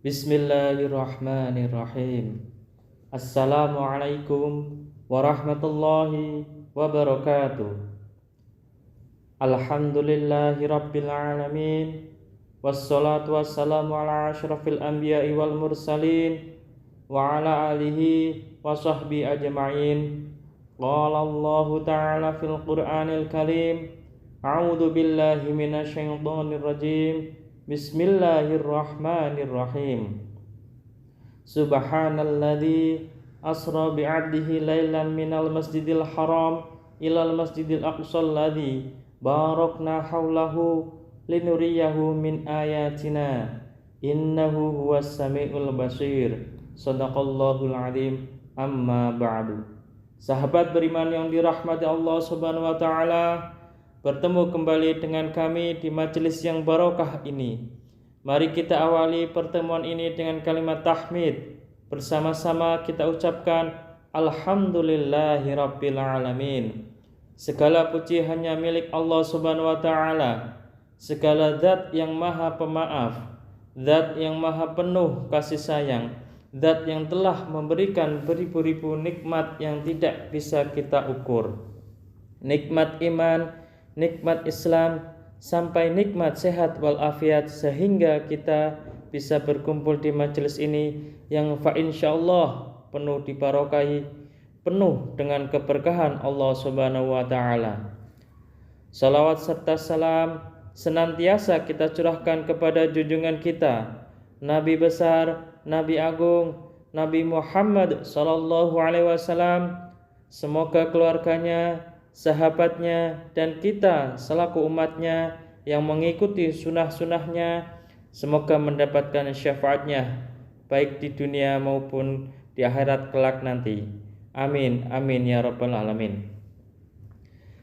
Bismillahirrahmanirrahim. Assalamualaikum warahmatullahi wabarakatuh. Alhamdulillahi rabbil alamin. Wassalatu wassalamu ala asyrafil anbiya'i wal mursalin wa ala alihi wa sahbihi ajma'in. Qala Allahu ta'ala fil Qur'anil Karim. A'udzu billahi minasyaitonir rajim. Bismillahirrahmanirrahim. Subhanalladzi asra bi'abdihi lailan minal masjidil haram ilal masjidil aqsal ladzi barakna haulahu linuriyahu min ayatina innahu huwas samiul basir. Shadaqallahul azim. Amma ba'du. Sahabat beriman yang dirahmati Allah Subhanahu wa taala, bertemu kembali dengan kami di majelis yang barokah ini. Mari kita awali pertemuan ini dengan kalimat tahmid. Bersama-sama kita ucapkan Alhamdulillahirabbil alamin. Segala puji hanya milik Allah Subhanahu wa taala. Segala zat yang maha pemaaf, zat yang maha penuh kasih sayang, zat yang telah memberikan beribu-ribu nikmat yang tidak bisa kita ukur. Nikmat iman, nikmat Islam, sampai nikmat sehat walafiat, sehingga kita bisa berkumpul di majelis ini yang insyaallah penuh dibarokahi, penuh dengan keberkahan Allah Subhanahu wa taala. Salawat serta salam senantiasa kita curahkan kepada junjungan kita, Nabi besar, Nabi agung, Nabi Muhammad sallallahu alaihi wasallam. Semoga keluarganya, sahabatnya, dan kita selaku umatnya yang mengikuti sunnah-sunnahnya semoga mendapatkan syafaatnya baik di dunia maupun di akhirat kelak nanti. Amin, amin ya rabbal alamin.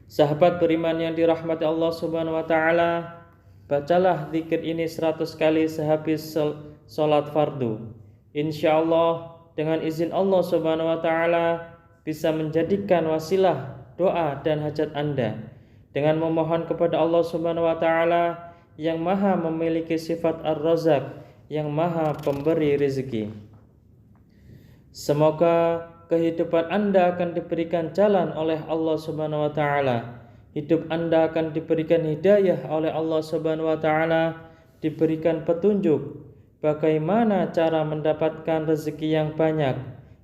Sahabat beriman yang dirahmati Allah Subhanahu wa taala, bacalah zikir ini 100 kali sehabis salat fardu. Insyaallah dengan izin Allah Subhanahu wa taala bisa menjadikan wasilah doa dan hajat Anda dengan memohon kepada Allah Subhanahu wa taala yang maha memiliki sifat Ar-Razzaq, yang maha pemberi rezeki. Semoga kehidupan Anda akan diberikan jalan oleh Allah Subhanahu wa taala. Hidup Anda akan diberikan hidayah oleh Allah Subhanahu wa taala, diberikan petunjuk bagaimana cara mendapatkan rezeki yang banyak,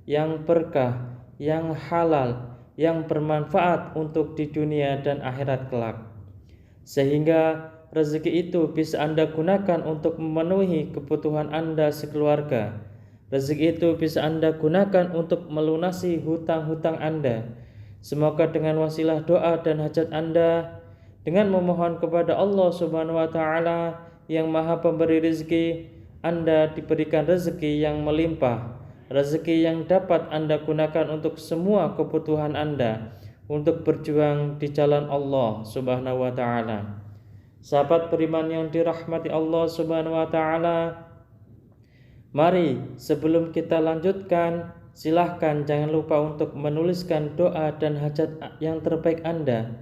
yang berkah, yang halal, yang bermanfaat untuk di dunia dan akhirat kelak. Sehingga rezeki itu bisa Anda gunakan untuk memenuhi kebutuhan Anda sekeluarga. Rezeki itu bisa Anda gunakan untuk melunasi hutang-hutang Anda. Semoga dengan wasilah doa dan hajat Anda, dengan memohon kepada Allah Subhanahu wa taala yang maha pemberi rezeki, Anda diberikan rezeki yang melimpah, rezeki yang dapat Anda gunakan untuk semua kebutuhan Anda, untuk berjuang di jalan Allah Subhanahu wa taala. Sahabat beriman yang dirahmati Allah Subhanahu wa taala, mari sebelum kita lanjutkan, silahkan jangan lupa untuk menuliskan doa dan hajat yang terbaik Anda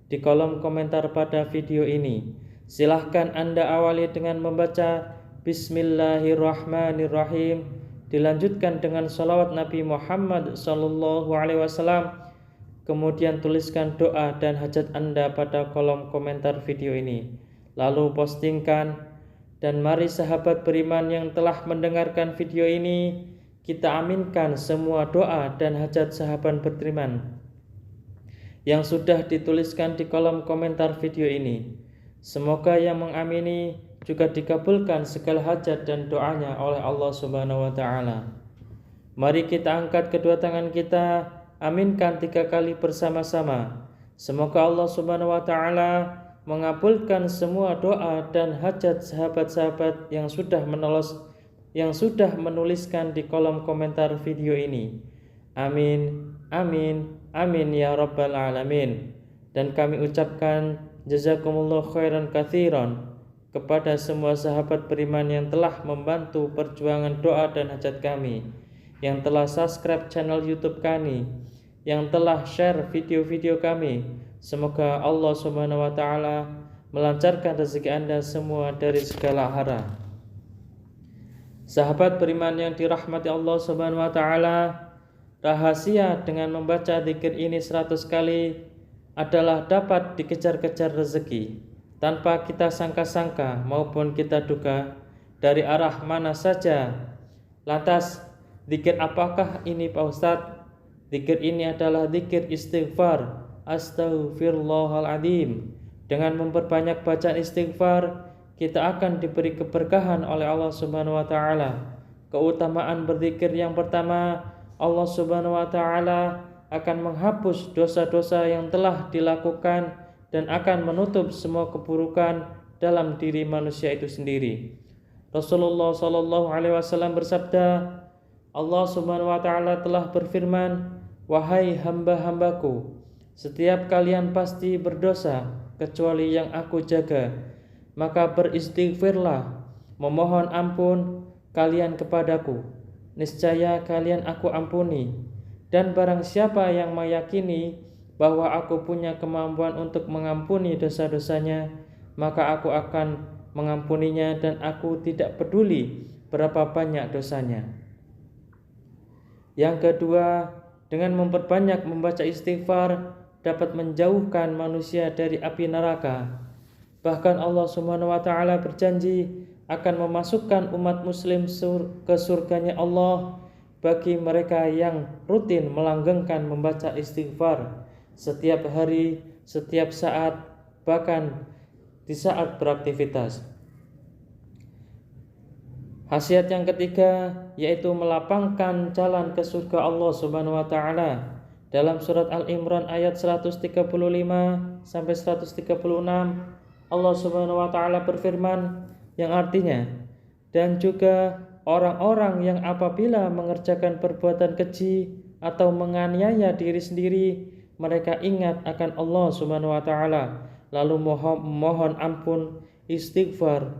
di kolom komentar pada video ini. Silahkan Anda awali dengan membaca Bismillahirrahmanirrahim, dilanjutkan dengan salawat Nabi Muhammad sallallahu alaihi wasallam. Kemudian tuliskan doa dan hajat Anda pada kolom komentar video ini, lalu postingkan. Dan mari sahabat beriman yang telah mendengarkan video ini, kita aminkan semua doa dan hajat sahabat beriman yang sudah dituliskan di kolom komentar video ini. Semoga yang mengamini juga dikabulkan segala hajat dan doanya oleh Allah Subhanahu wa taala. Mari kita angkat kedua tangan kita, aminkan 3 kali bersama-sama. Semoga Allah Subhanahu wa taala mengabulkan semua doa dan hajat sahabat-sahabat yang sudah menuliskan di kolom komentar video ini. Amin, amin, amin ya rabbal alamin. Dan kami ucapkan jazakumullah khairan katsiran kepada semua sahabat beriman yang telah membantu perjuangan doa dan hajat kami, yang telah subscribe channel YouTube kami, yang telah share video-video kami. Semoga Allah Subhanahu wa taala melancarkan rezeki Anda semua dari segala arah. Sahabat beriman yang dirahmati Allah Subhanahu wa taala, rahasia dengan membaca zikir ini 100 kali adalah dapat dikejar-kejar rezeki tanpa kita sangka-sangka maupun kita duga dari arah mana saja. Lantas, zikir apakah ini Pak Ustadz? Zikir ini adalah zikir istighfar. Astaghfirullahaladzim. Dengan memperbanyak bacaan istighfar, kita akan diberi keberkahan oleh Allah Subhanahu wa taala. Keutamaan berzikir yang pertama, Allah Subhanahu wa taala akan menghapus dosa-dosa yang telah dilakukan dan akan menutup semua keburukan dalam diri manusia itu sendiri. Rasulullah sallallahu alaihi wasallam bersabda, Allah Subhanahu wa taala telah berfirman, "Wahai hamba-hambaku, setiap kalian pasti berdosa kecuali yang aku jaga. Maka beristighfarlah, memohon ampun kalian kepadaku. Niscaya kalian aku ampuni. Dan barang siapa yang meyakini bahwa aku punya kemampuan untuk mengampuni dosa-dosanya, maka aku akan mengampuninya dan aku tidak peduli berapa banyak dosanya." Yang kedua, dengan memperbanyak membaca istighfar dapat menjauhkan manusia dari api neraka. Bahkan Allah Subhanahu wa taala berjanji akan memasukkan umat muslim ke surganya Allah bagi mereka yang rutin melanggengkan membaca istighfar setiap hari, setiap saat, bahkan di saat beraktivitas. Khasiat yang ketiga yaitu melapangkan jalan ke surga Allah Subhanahu wa taala. Dalam surat Al-Imran ayat 135 sampai 136, Allah Subhanahu wa taala berfirman yang artinya, "Dan juga orang-orang yang apabila mengerjakan perbuatan keji atau menganiaya diri sendiri, mereka ingat akan Allah Subhanahu wa taala, lalu mohon ampun, istighfar,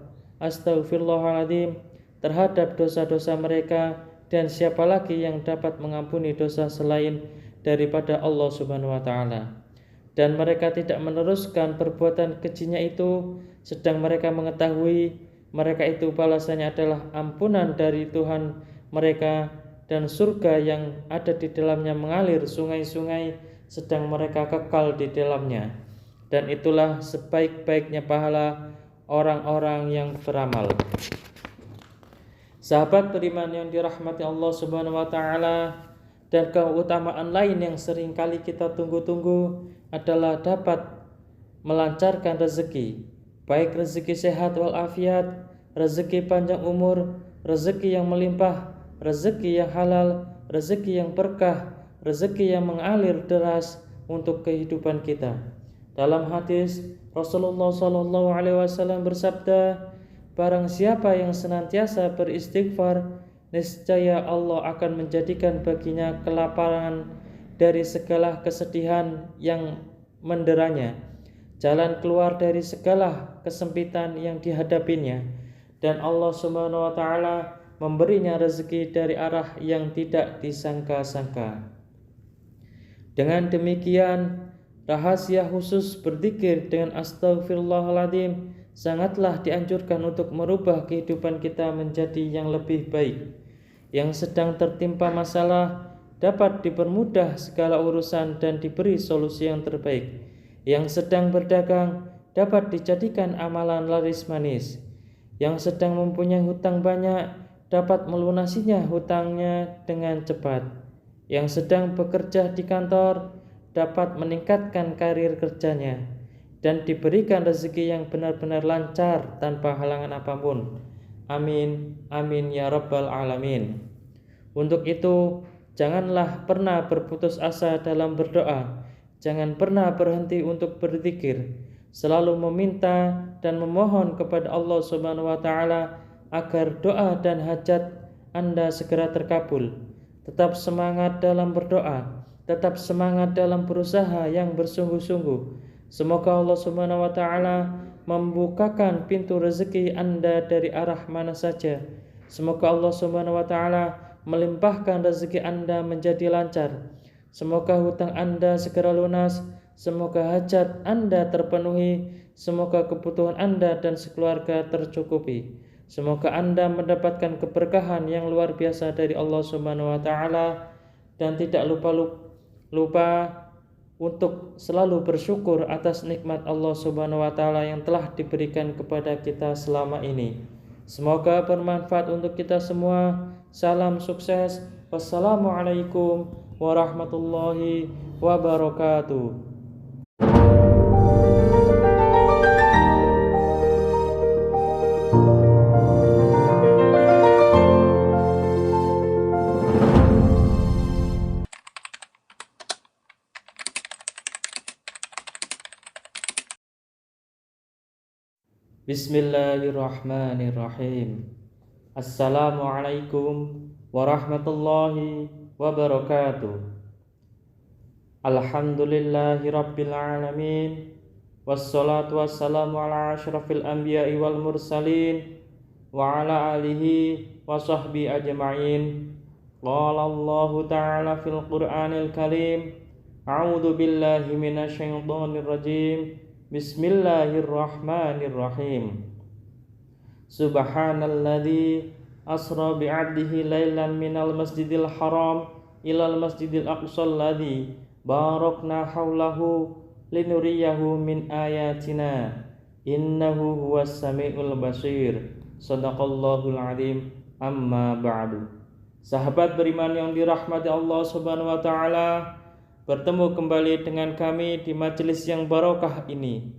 astaghfirullahaladzim terhadap dosa-dosa mereka, dan siapa lagi yang dapat mengampuni dosa selain daripada Allah Subhanahu wa taala. Dan mereka tidak meneruskan perbuatan kejinya itu, sedang mereka mengetahui mereka itu balasannya adalah ampunan dari Tuhan mereka dan surga yang ada di dalamnya mengalir sungai-sungai, sedang mereka kekal di dalamnya. Dan itulah sebaik-baiknya pahala orang-orang yang beramal." Sahabat beriman yang dirahmati Allah Subhanahu wa taala, dan keutamaan lain yang sering kali kita tunggu-tunggu adalah dapat melancarkan rezeki, baik rezeki sehat walafiat, rezeki panjang umur, rezeki yang melimpah, rezeki yang halal, rezeki yang berkah, rezeki yang mengalir deras untuk kehidupan kita. Dalam hadis Rasulullah sallallahu alaihi wasallam bersabda, "Barang siapa yang senantiasa beristighfar, niscaya Allah akan menjadikan baginya kelaparan dari segala kesedihan yang menderanya, jalan keluar dari segala kesempitan yang dihadapinya, dan Allah Subhanahu wa taala memberinya rezeki dari arah yang tidak disangka-sangka." Dengan demikian, rahasia khusus berzikir dengan astaghfirullahaladzim sangatlah dianjurkan untuk merubah kehidupan kita menjadi yang lebih baik. Yang sedang tertimpa masalah dapat dipermudah segala urusan dan diberi solusi yang terbaik. Yang sedang berdagang dapat dijadikan amalan laris manis. Yang sedang mempunyai hutang banyak dapat melunasinya hutangnya dengan cepat. Yang sedang bekerja di kantor dapat meningkatkan karir kerjanya dan diberikan rezeki yang benar-benar lancar tanpa halangan apapun. Amin, amin ya rabbal alamin. Untuk itu, janganlah pernah berputus asa dalam berdoa. Jangan pernah berhenti untuk berzikir. Selalu meminta dan memohon kepada Allah Subhanahu wa taala agar doa dan hajat Anda segera terkabul. Tetap semangat dalam berdoa, tetap semangat dalam berusaha yang bersungguh-sungguh. Semoga Allah Subhanahu wa taala membukakan pintu rezeki Anda dari arah mana saja. Semoga Allah Subhanahu wa taala melimpahkan rezeki Anda menjadi lancar. Semoga hutang Anda segera lunas. Semoga hajat Anda terpenuhi. Semoga kebutuhan Anda dan sekeluarga tercukupi. Semoga Anda mendapatkan keberkahan yang luar biasa dari Allah Subhanahu wa taala dan tidak lupa untuk selalu bersyukur atas nikmat Allah Subhanahu wa taala yang telah diberikan kepada kita selama ini. Semoga bermanfaat untuk kita semua. Salam sukses. Wassalamualaikum warahmatullahi wabarakatuh. Bismillahirrahmanirrahim. Assalamualaikum warahmatullahi wabarakatuh. Alhamdulillahi rabbil alamin. Wassalatu wassalamu ala asyrafil anbiya'i wal mursalin wa ala alihi wa sahbihi ajma'in. Qala Allahu ta'ala fil Qur'anil Karim. A'udzu billahi minasyaitonir rajim. Bismillahirrahmanirrahim. Subhanalladzi asra bi'abdihi lailan minal masjidil haram ilal masjidil aqsal ladzi barakna haulahu linuriyahu min ayatina innahu huwas samiul basir. Shadaqallahul azim. Amma ba'du. Sahabat beriman yang dirahmati Allah Subhanahu wa taala, bertemu kembali dengan kami di majelis yang barokah ini.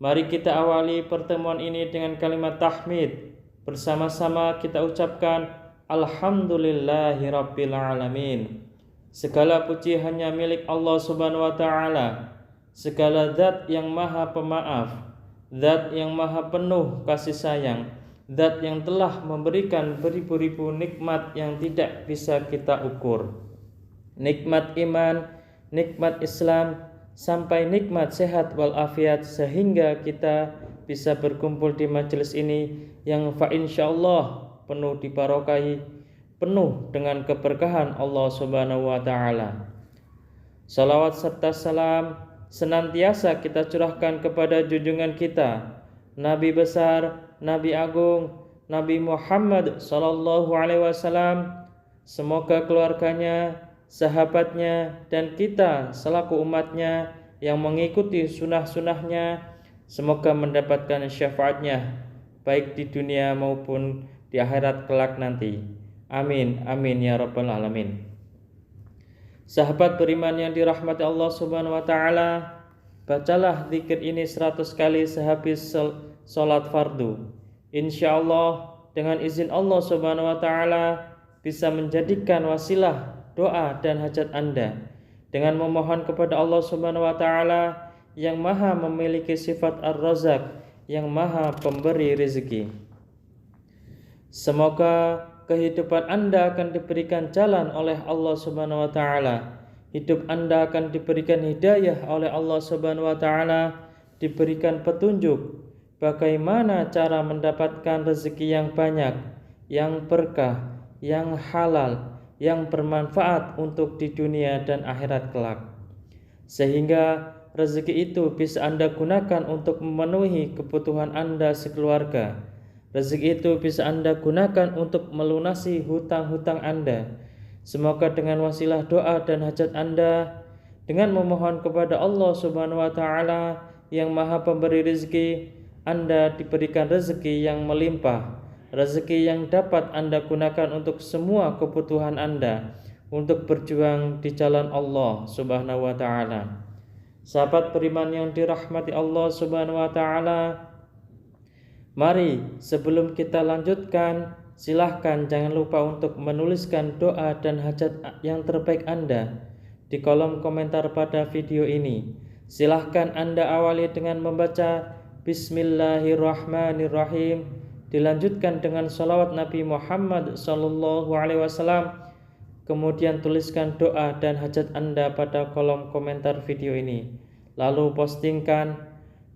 Mari kita awali pertemuan ini dengan kalimat tahmid. Bersama-sama kita ucapkan Alhamdulillahirabbil alamin. Segala puji hanya milik Allah Subhanahu wa taala. Segala zat yang maha pemaaf, zat yang maha penuh kasih sayang, zat yang telah memberikan beribu-ribu nikmat yang tidak bisa kita ukur. Nikmat iman, nikmat Islam, sampai nikmat sehat walafiat, sehingga kita bisa berkumpul di majelis ini yang insyaallah penuh dibarokahi, penuh dengan keberkahan Allah Subhanahu wa taala. Salawat serta salam senantiasa kita curahkan kepada junjungan kita, Nabi besar, Nabi agung, Nabi Muhammad sallallahu alaihi wasallam. Semoga keluarganya, sahabatnya, dan kita selaku umatnya yang mengikuti sunnah-sunnahnya semoga mendapatkan syafaatnya baik di dunia maupun di akhirat kelak nanti. Amin, amin ya rabbal alamin. Sahabat beriman yang dirahmati Allah Subhanahu wa taala, bacalah zikir ini 100 kali sehabis salat fardu. Insyaallah dengan izin Allah Subhanahu wa taala bisa menjadikan wasilah doa dan hajat Anda dengan memohon kepada Allah Subhanahu wa taala yang maha memiliki sifat Ar-Razzaq, yang maha pemberi rezeki. Semoga kehidupan Anda akan diberikan jalan oleh Allah Subhanahu wa taala. Hidup Anda akan diberikan hidayah oleh Allah Subhanahu wa taala, diberikan petunjuk bagaimana cara mendapatkan rezeki yang banyak, yang berkah, yang halal, yang bermanfaat untuk di dunia dan akhirat kelak. Sehingga rezeki itu bisa Anda gunakan untuk memenuhi kebutuhan Anda sekeluarga. Rezeki itu bisa Anda gunakan untuk melunasi hutang-hutang Anda. Semoga dengan wasilah doa dan hajat Anda, dengan memohon kepada Allah Subhanahu wa taala yang maha pemberi rezeki, Anda diberikan rezeki yang melimpah, rezeki yang dapat Anda gunakan untuk semua kebutuhan Anda, untuk berjuang di jalan Allah Subhanahu wa taala. Sahabat beriman yang dirahmati Allah Subhanahu wa taala, mari sebelum kita lanjutkan, silahkan jangan lupa untuk menuliskan doa dan hajat yang terbaik Anda di kolom komentar pada video ini. Silahkan Anda awali dengan membaca Bismillahirrahmanirrahim, dilanjutkan dengan salawat Nabi Muhammad sallallahu alaihi wasallam. Kemudian tuliskan doa dan hajat Anda pada kolom komentar video ini, lalu postingkan.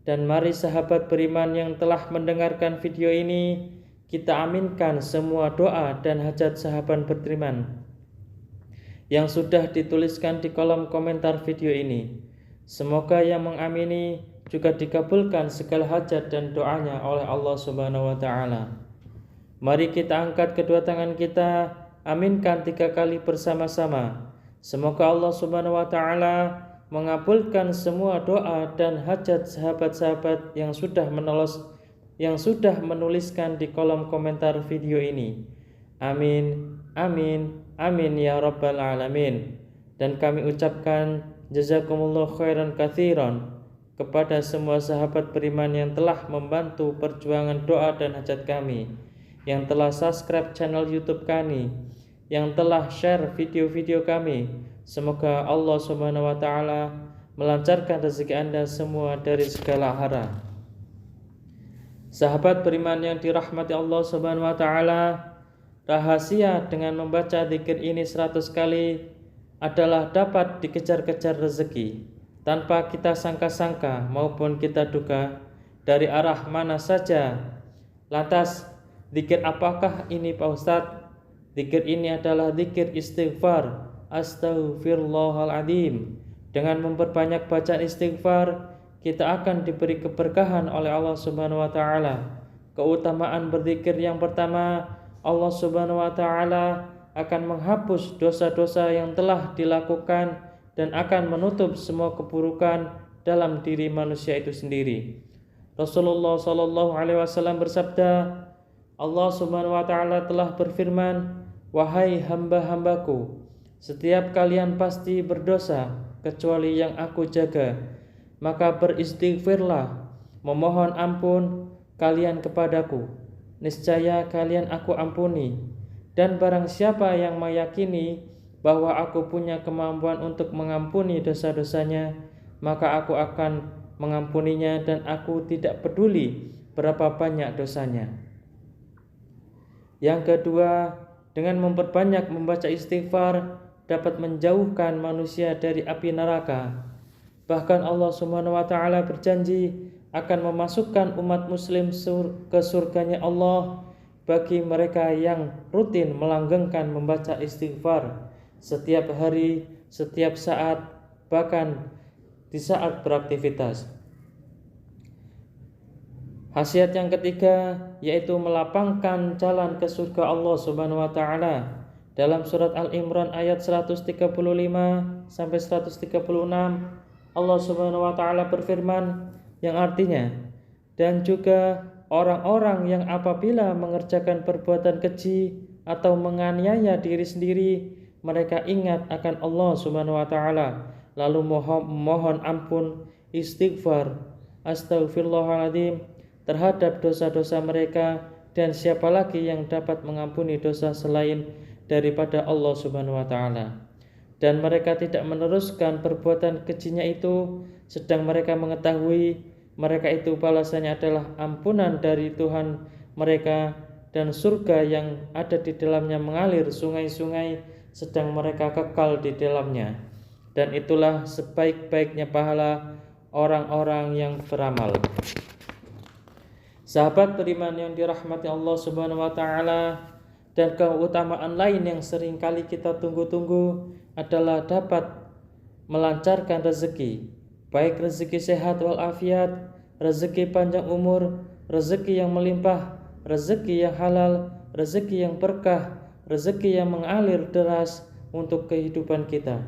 Dan mari sahabat beriman yang telah mendengarkan video ini, kita aminkan semua doa dan hajat sahabat beriman yang sudah dituliskan di kolom komentar video ini. Semoga yang mengamini juga dikabulkan segala hajat dan doanya oleh Allah Subhanahu wa taala. Mari kita angkat kedua tangan kita, aminkan 3 kali bersama-sama. Semoga Allah Subhanahu wa taala mengabulkan semua doa dan hajat sahabat-sahabat yang sudah menuliskan di kolom komentar video ini. Amin, amin, amin ya rabbal alamin. Dan kami ucapkan jazakumullah khairan katsiran kepada semua sahabat beriman yang telah membantu perjuangan doa dan hajat kami, yang telah subscribe channel YouTube kami, yang telah share video-video kami. Semoga Allah Subhanahu wa taala melancarkan rezeki Anda semua dari segala arah. Sahabat beriman yang dirahmati Allah Subhanahu wa taala, rahasia dengan membaca zikir ini 100 kali adalah dapat dikejar-kejar rezeki tanpa kita sangka-sangka maupun kita duga dari arah mana saja. Lantas, zikir apakah ini Pak Ustadz? Zikir ini adalah zikir istighfar, astaghfirullahaladzim. Dengan memperbanyak bacaan istighfar, kita akan diberi keberkahan oleh Allah Subhanahu wa taala. Keutamaan berzikir yang pertama, Allah Subhanahu wa taala akan menghapus dosa-dosa yang telah dilakukan dan akan menutup semua keburukan dalam diri manusia itu sendiri. Rasulullah sallallahu alaihi wasallam bersabda, Allah Subhanahu wa taala telah berfirman, "Wahai hamba-hambaku, setiap kalian pasti berdosa kecuali yang aku jaga. Maka beristighfarlah, memohon ampun kalian kepadaku. Niscaya kalian aku ampuni. Dan barang siapa yang meyakini bahwa aku punya kemampuan untuk mengampuni dosa-dosanya, maka aku akan mengampuninya dan aku tidak peduli berapa banyak dosanya." Yang kedua, dengan memperbanyak membaca istighfar dapat menjauhkan manusia dari api neraka. Bahkan Allah Subhanahu wa taala berjanji akan memasukkan umat muslim ke surganya Allah bagi mereka yang rutin melanggengkan membaca istighfar setiap hari, setiap saat, bahkan di saat beraktivitas. Khasiat yang ketiga yaitu melapangkan jalan ke surga Allah Subhanahu wa taala. Dalam surat Al-Imran ayat 135 sampai 136, Allah Subhanahu wa taala berfirman yang artinya, "Dan juga orang-orang yang apabila mengerjakan perbuatan keji atau menganiaya diri sendiri, mereka ingat akan Allah Subhanahu wa taala, lalu mohon ampun, istighfar, astaghfirullahaladzim terhadap dosa-dosa mereka, dan siapa lagi yang dapat mengampuni dosa selain daripada Allah Subhanahu wa taala. Dan mereka tidak meneruskan perbuatan kejinya itu, sedang mereka mengetahui mereka itu balasannya adalah ampunan dari Tuhan mereka dan surga yang ada di dalamnya mengalir sungai-sungai, sedang mereka kekal di dalamnya. Dan itulah sebaik-baiknya pahala orang-orang yang beramal." Sahabat beriman yang dirahmati Allah Subhanahu wa taala, dan keutamaan lain yang sering kali kita tunggu-tunggu adalah dapat melancarkan rezeki, baik rezeki sehat walafiat, rezeki panjang umur, rezeki yang melimpah, rezeki yang halal, rezeki yang berkah, rezeki yang mengalir deras untuk kehidupan kita.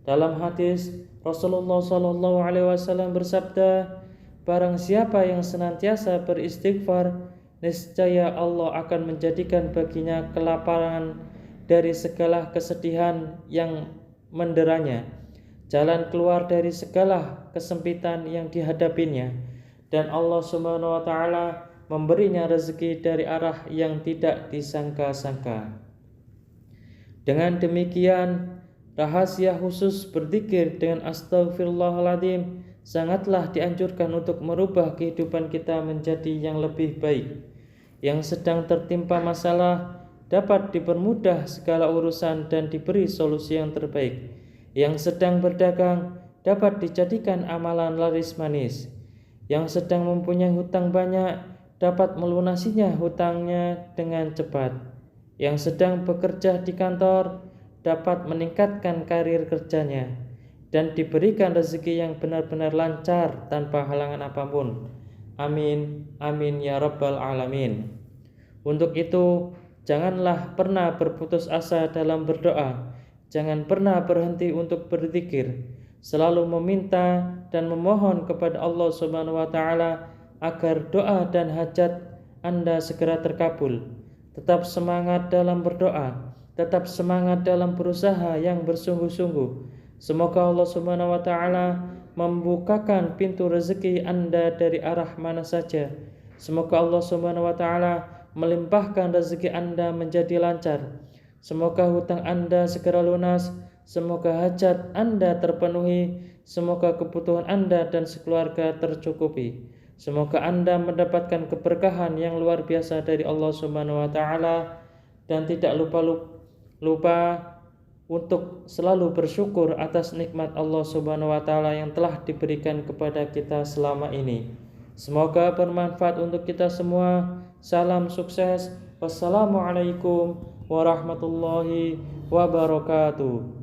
Dalam hadis Rasulullah sallallahu alaihi wasallam bersabda, "Barang siapa yang senantiasa beristighfar, niscaya Allah akan menjadikan baginya kelaparan dari segala kesedihan yang menderanya, jalan keluar dari segala kesempitan yang dihadapinya, dan Allah Subhanahu wa taala memberinya rezeki dari arah yang tidak disangka-sangka." Dengan demikian, rahasia khusus berzikir dengan astaghfirullahaladzim sangatlah dianjurkan untuk merubah kehidupan kita menjadi yang lebih baik. Yang sedang tertimpa masalah dapat dipermudah segala urusan dan diberi solusi yang terbaik. Yang sedang berdagang dapat dijadikan amalan laris manis. Yang sedang mempunyai hutang banyak dapat melunasinya hutangnya dengan cepat. Yang sedang bekerja di kantor dapat meningkatkan karir kerjanya dan diberikan rezeki yang benar-benar lancar tanpa halangan apapun. Amin, amin ya rabbal alamin. Untuk itu, janganlah pernah berputus asa dalam berdoa. Jangan pernah berhenti untuk berzikir. Selalu meminta dan memohon kepada Allah Subhanahu wa taala agar doa dan hajat Anda segera terkabul. Tetap semangat dalam berdoa, tetap semangat dalam berusaha yang bersungguh-sungguh. Semoga Allah Subhanahu wa taala membukakan pintu rezeki Anda dari arah mana saja. Semoga Allah Subhanahu wa taala melimpahkan rezeki Anda menjadi lancar. Semoga hutang Anda segera lunas. Semoga hajat Anda terpenuhi. Semoga kebutuhan Anda dan sekeluarga tercukupi. Semoga Anda mendapatkan keberkahan yang luar biasa dari Allah Subhanahu wa taala, dan tidak lupa untuk selalu bersyukur atas nikmat Allah Subhanahu wa taala yang telah diberikan kepada kita selama ini. Semoga bermanfaat untuk kita semua. Salam sukses. Wassalamualaikum warahmatullahi wabarakatuh.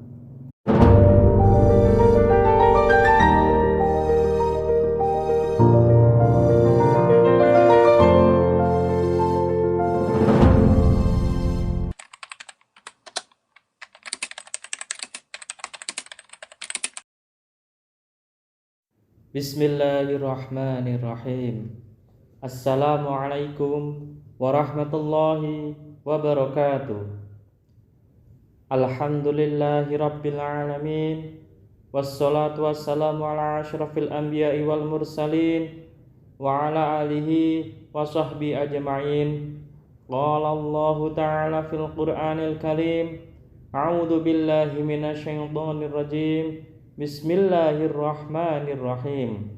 Bismillahirrahmanirrahim. Assalamualaikum warahmatullahi wabarakatuh. Alhamdulillahi rabbil alamin. Wassalatu wassalamu ala asyrafil anbiya'i wal mursalin wa ala alihi wa sahbihi ajma'in. Qala Allahu ta'ala fil Qur'anil Karim. A'udzu billahi minasyaitonir rajim. Bismillahirrahmanirrahim.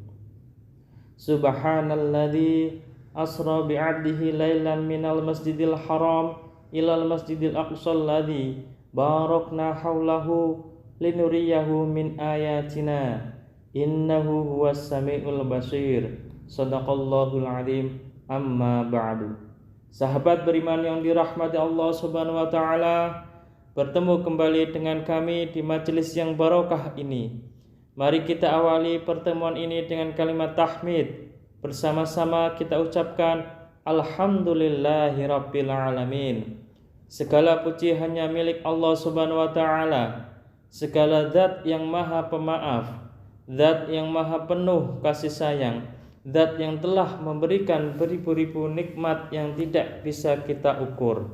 Subhanalladzi asra bi'abdihi lailan minal masjidil haram ilal masjidil aqsal ladzi barakna haulahu linuriyahu min ayatina innahu huwas samiul basir. Shadaqallahul azim. Amma ba'du. Sahabat beriman yang dirahmati Allah Subhanahu wa taala, bertemu kembali dengan kami di majelis yang barokah ini. Mari kita awali pertemuan ini dengan kalimat tahmid. Bersama-sama kita ucapkan Alhamdulillahirabbil alamin. Segala puji hanya milik Allah Subhanahu wa taala. Segala zat yang maha pemaaf, zat yang maha penuh kasih sayang, zat yang telah memberikan beribu-ribu nikmat yang tidak bisa kita ukur.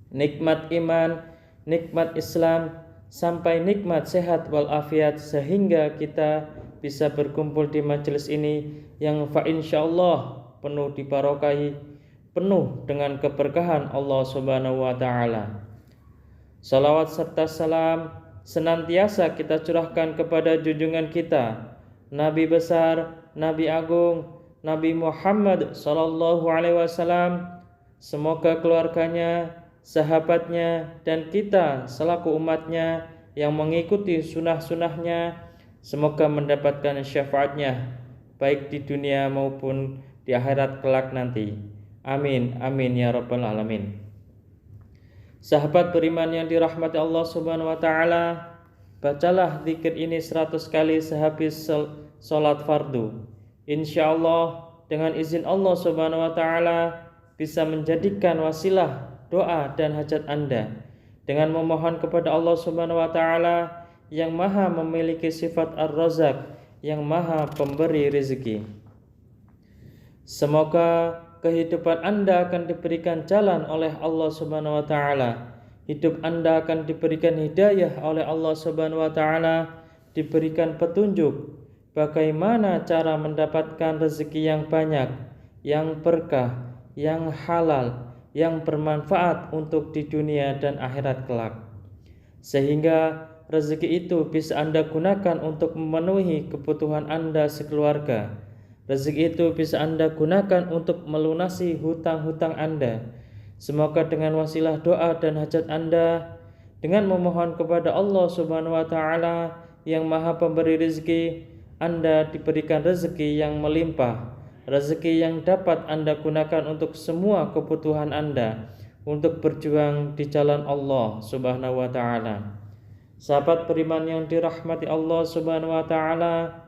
Nikmat iman, nikmat Islam, sampai nikmat sehat walafiat, sehingga kita bisa berkumpul di majelis ini yang insyaallah penuh dibarokahi, penuh dengan keberkahan Allah Subhanahu wa taala. Salawat serta salam senantiasa kita curahkan kepada junjungan kita, Nabi besar, Nabi agung, Nabi Muhammad sallallahu alaihi wasallam. Semoga keluarganya, sahabatnya, dan kita selaku umatnya yang mengikuti sunnah-sunnahnya semoga mendapatkan syafaatnya baik di dunia maupun di akhirat kelak nanti. Amin, amin ya rabbal alamin. Sahabat beriman yang dirahmati Allah Subhanahu wa taala, bacalah zikir ini 100 kali sehabis salat fardu. Insyaallah dengan izin Allah Subhanahu wa taala bisa menjadikan wasilah doa dan hajat Anda dengan memohon kepada Allah Subhanahu wa taala yang maha memiliki sifat Ar-Razzaq, yang maha pemberi rezeki. Semoga kehidupan Anda akan diberikan jalan oleh Allah Subhanahu wa taala. Hidup Anda akan diberikan hidayah oleh Allah Subhanahu wa taala, diberikan petunjuk bagaimana cara mendapatkan rezeki yang banyak, yang berkah, yang halal, yang bermanfaat untuk di dunia dan akhirat kelak. Sehingga rezeki itu bisa Anda gunakan untuk memenuhi kebutuhan Anda sekeluarga. Rezeki itu bisa Anda gunakan untuk melunasi hutang-hutang Anda. Semoga dengan wasilah doa dan hajat Anda, dengan memohon kepada Allah Subhanahu wa taala yang maha pemberi rezeki, Anda diberikan rezeki yang melimpah, rezeki yang dapat Anda gunakan untuk semua kebutuhan Anda, untuk berjuang di jalan Allah Subhanahu wa taala. Sahabat beriman yang dirahmati Allah Subhanahu wa taala,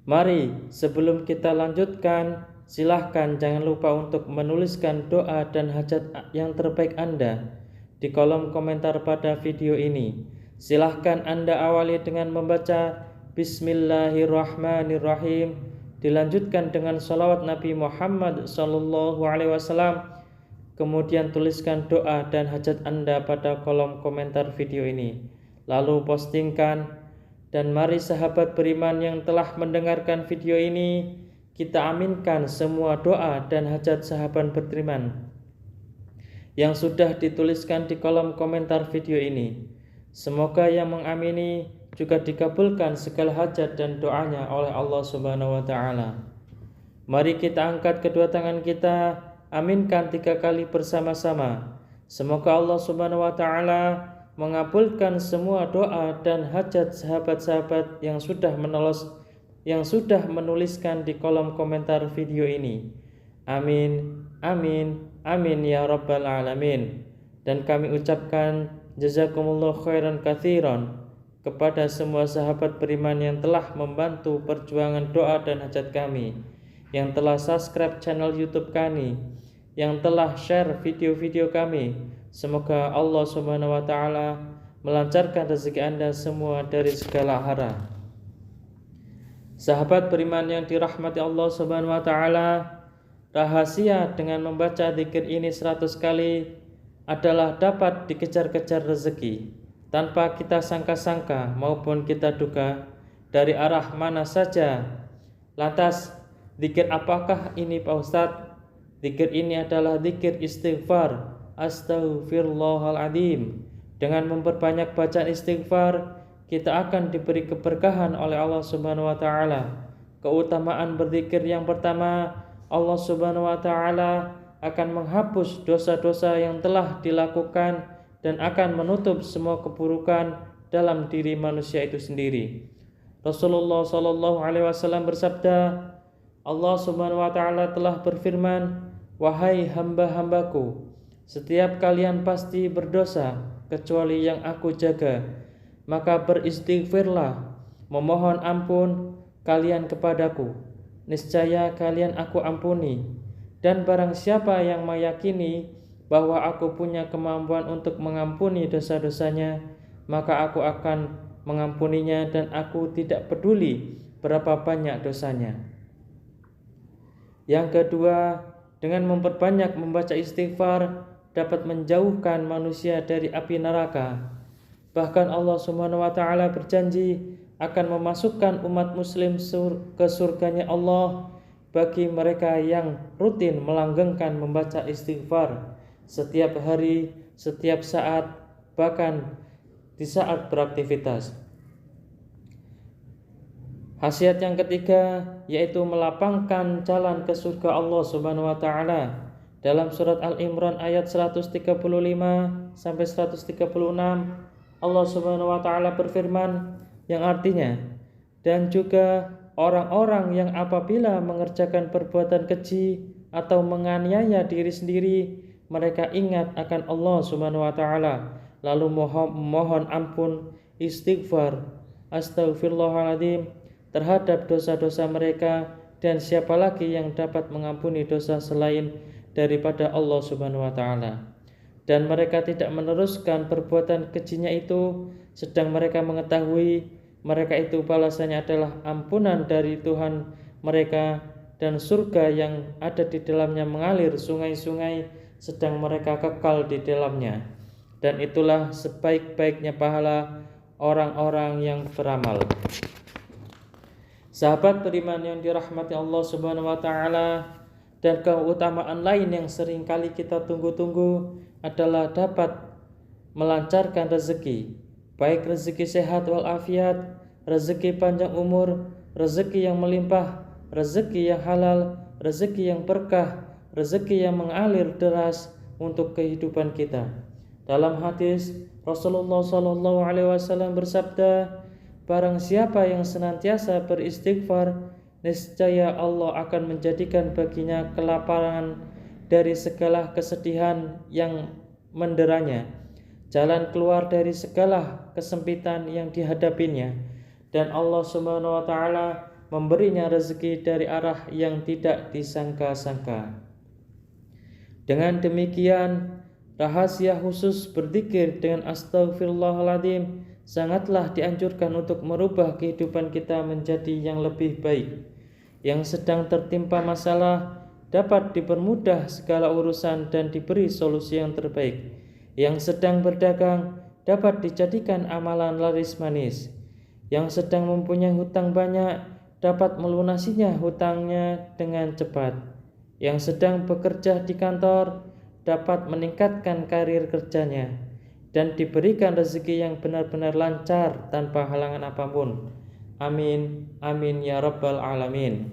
mari sebelum kita lanjutkan, silahkan jangan lupa untuk menuliskan doa dan hajat yang terbaik Anda di kolom komentar pada video ini. Silahkan Anda awali dengan membaca Bismillahirrahmanirrahim, dilanjutkan dengan salawat Nabi Muhammad SAW. Kemudian tuliskan doa dan hajat Anda pada kolom komentar video ini. Lalu postingkan. Dan mari sahabat beriman yang telah mendengarkan video ini, kita aminkan semua doa dan hajat sahabat beriman yang sudah dituliskan di kolom komentar video ini. Semoga yang mengamini juga dikabulkan segala hajat dan doanya oleh Allah Subhanahu wa taala. Mari kita angkat kedua tangan kita, aminkan 3 kali bersama-sama. Semoga Allah Subhanahu wa taala mengabulkan semua doa dan hajat sahabat-sahabat yang sudah menuliskan di kolom komentar video ini. Amin, amin, amin ya rabbal alamin. Dan kami ucapkan jazakumullah khairan katsiran kepada semua sahabat beriman yang telah membantu perjuangan doa dan hajat kami, yang telah subscribe channel YouTube kami, yang telah share video-video kami. Semoga Allah Subhanahu wa taala melancarkan rezeki Anda semua dari segala arah. Sahabat beriman yang dirahmati Allah Subhanahu wa taala, rahasia dengan membaca zikir ini 100 kali adalah dapat dikejar-kejar rezeki tanpa kita sangka-sangka maupun kita duga dari arah mana saja. Lantas, zikir apakah ini Pak Ustadz? Zikir ini adalah zikir istighfar. Astaghfirullahaladzim. Dengan memperbanyak bacaan istighfar, kita akan diberi keberkahan oleh Allah Subhanahu wa taala. Keutamaan berzikir yang pertama, Allah Subhanahu wa taala akan menghapus dosa-dosa yang telah dilakukan dan akan menutup semua keburukan dalam diri manusia itu sendiri. Rasulullah sallallahu alaihi wasallam bersabda, Allah Subhanahu wa taala telah berfirman, "Wahai hamba-hambaku, setiap kalian pasti berdosa kecuali yang aku jaga. Maka beristighfarlah, memohon ampun kalian kepadaku. Niscaya kalian aku ampuni. Dan barang siapa yang meyakini bahwa aku punya kemampuan untuk mengampuni dosa-dosanya, maka aku akan mengampuninya dan aku tidak peduli berapa banyak dosanya." Yang kedua, dengan memperbanyak membaca istighfar dapat menjauhkan manusia dari api neraka. Bahkan Allah Subhanahu wa taala berjanji akan memasukkan umat muslim ke surganya Allah bagi mereka yang rutin melanggengkan membaca istighfar setiap hari, setiap saat, bahkan di saat beraktivitas. Khasiat yang ketiga yaitu melapangkan jalan ke surga Allah Subhanahu wa taala. Dalam surat Al-Imran ayat 135 sampai 136, Allah Subhanahu wa taala berfirman yang artinya, dan juga orang-orang yang apabila mengerjakan perbuatan keji atau menganiaya diri sendiri, mereka ingat akan Allah Subhanahu wa taala, lalu mohon ampun, istighfar, astaghfirullahaladzim terhadap dosa-dosa mereka, dan siapa lagi yang dapat mengampuni dosa selain daripada Allah Subhanahu wa taala. Dan mereka tidak meneruskan perbuatan kejinya itu, sedang mereka mengetahui mereka itu balasannya adalah ampunan dari Tuhan mereka dan surga yang ada di dalamnya mengalir sungai-sungai, sedang mereka kekal di dalamnya. Dan itulah sebaik-baiknya pahala orang-orang yang beramal. Sahabat beriman yang dirahmati Allah Subhanahu wa taala, dan keutamaan lain yang sering kali kita tunggu-tunggu adalah dapat melancarkan rezeki, baik rezeki sehat walafiat, rezeki panjang umur, rezeki yang melimpah, rezeki yang halal, rezeki yang berkah, rezeki yang mengalir deras untuk kehidupan kita. Dalam hadis Rasulullah sallallahu alaihi wasallam bersabda, barang siapa yang senantiasa beristighfar, niscaya Allah akan menjadikan baginya kelaparan dari segala kesedihan yang menderanya, jalan keluar dari segala kesempitan yang dihadapinya, dan Allah Subhanahu wa taala memberinya rezeki dari arah yang tidak disangka-sangka. Dengan demikian, rahasia khusus berzikir dengan astaghfirullahaladzim sangatlah dianjurkan untuk merubah kehidupan kita menjadi yang lebih baik. Yang sedang tertimpa masalah dapat dipermudah segala urusan dan diberi solusi yang terbaik. Yang sedang berdagang dapat dijadikan amalan laris manis. Yang sedang mempunyai hutang banyak dapat melunasinya hutangnya dengan cepat. Yang sedang bekerja di kantor dapat meningkatkan karir kerjanya dan diberikan rezeki yang benar-benar lancar tanpa halangan apapun. Amin, amin ya rabbal alamin.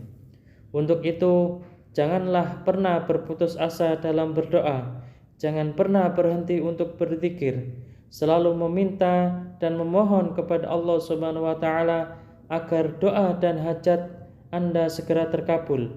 Untuk itu, janganlah pernah berputus asa dalam berdoa. Jangan pernah berhenti untuk berzikir. Selalu meminta dan memohon kepada Allah Subhanahu wa taala agar doa dan hajat Anda segera terkabul.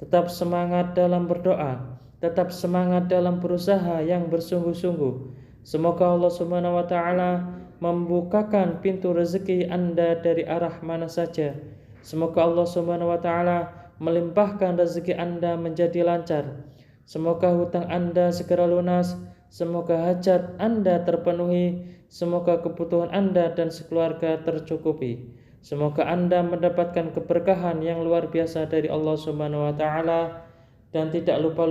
Tetap semangat dalam berdoa, tetap semangat dalam berusaha yang bersungguh-sungguh. Semoga Allah Subhanahu wa taala membukakan pintu rezeki Anda dari arah mana saja. Semoga Allah Subhanahu wa taala melimpahkan rezeki Anda menjadi lancar. Semoga hutang Anda segera lunas, semoga hajat Anda terpenuhi, semoga kebutuhan Anda dan sekeluarga tercukupi. Semoga Anda mendapatkan keberkahan yang luar biasa dari Allah Subhanahu wa taala dan tidak lupa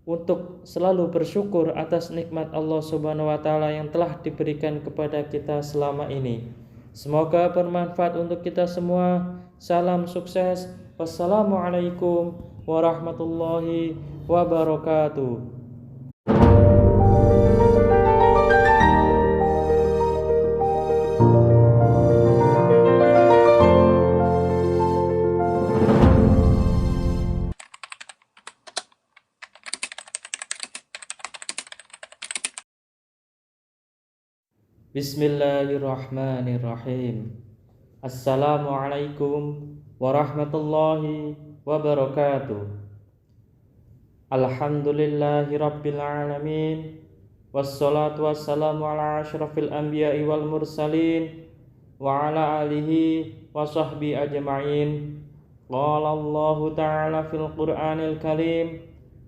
untuk selalu bersyukur atas nikmat Allah Subhanahu wa taala yang telah diberikan kepada kita selama ini. Semoga bermanfaat untuk kita semua. Salam sukses. Wassalamualaikum warahmatullahi wabarakatuh. Bismillahirrahmanirrahim. Assalamualaikum warahmatullahi wabarakatuh. Alhamdulillahi rabbil alamin. Wassalatu wassalamu ala asyrafil anbiya'i wal mursalin wa ala alihi wa sahbihi ajma'in. Qala Allahu ta'ala fil Qur'anil Karim.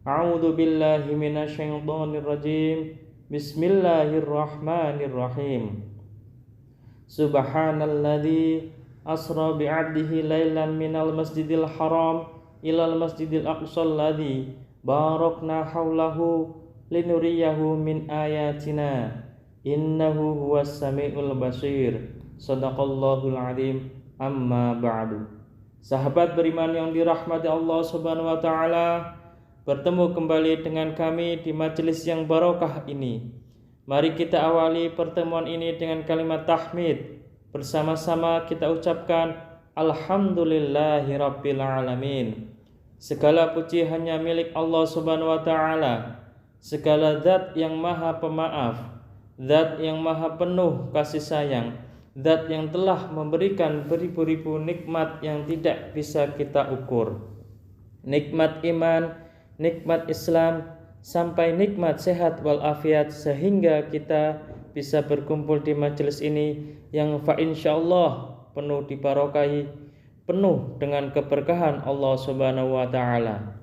A'udzu billahi minasyaitonir rajim. Bismillahirrahmanirrahim. Subhanalladzi asra bi'abdihi lailan minal masjidil haram ilal masjidil aqsal ladzi barakna haulahu linuriyahu min ayatina innahu huwas samiul basir. Shadaqallahul azim. Amma ba'du. Sahabat beriman yang dirahmati Allah Subhanahu wa taala, bertemu kembali dengan kami di majelis yang barokah ini. Mari kita awali pertemuan ini dengan kalimat tahmid. Bersama-sama kita ucapkan Alhamdulillahirabbil alamin. Segala puji hanya milik Allah Subhanahu wa taala. Segala zat yang maha pemaaf, zat yang maha penuh kasih sayang, zat yang telah memberikan beribu-ribu nikmat yang tidak bisa kita ukur. Nikmat iman, nikmat Islam, sampai nikmat sehat walafiat, sehingga kita bisa berkumpul di majelis ini yang insyaallah penuh dibarokahi, penuh dengan keberkahan Allah Subhanahu wa taala.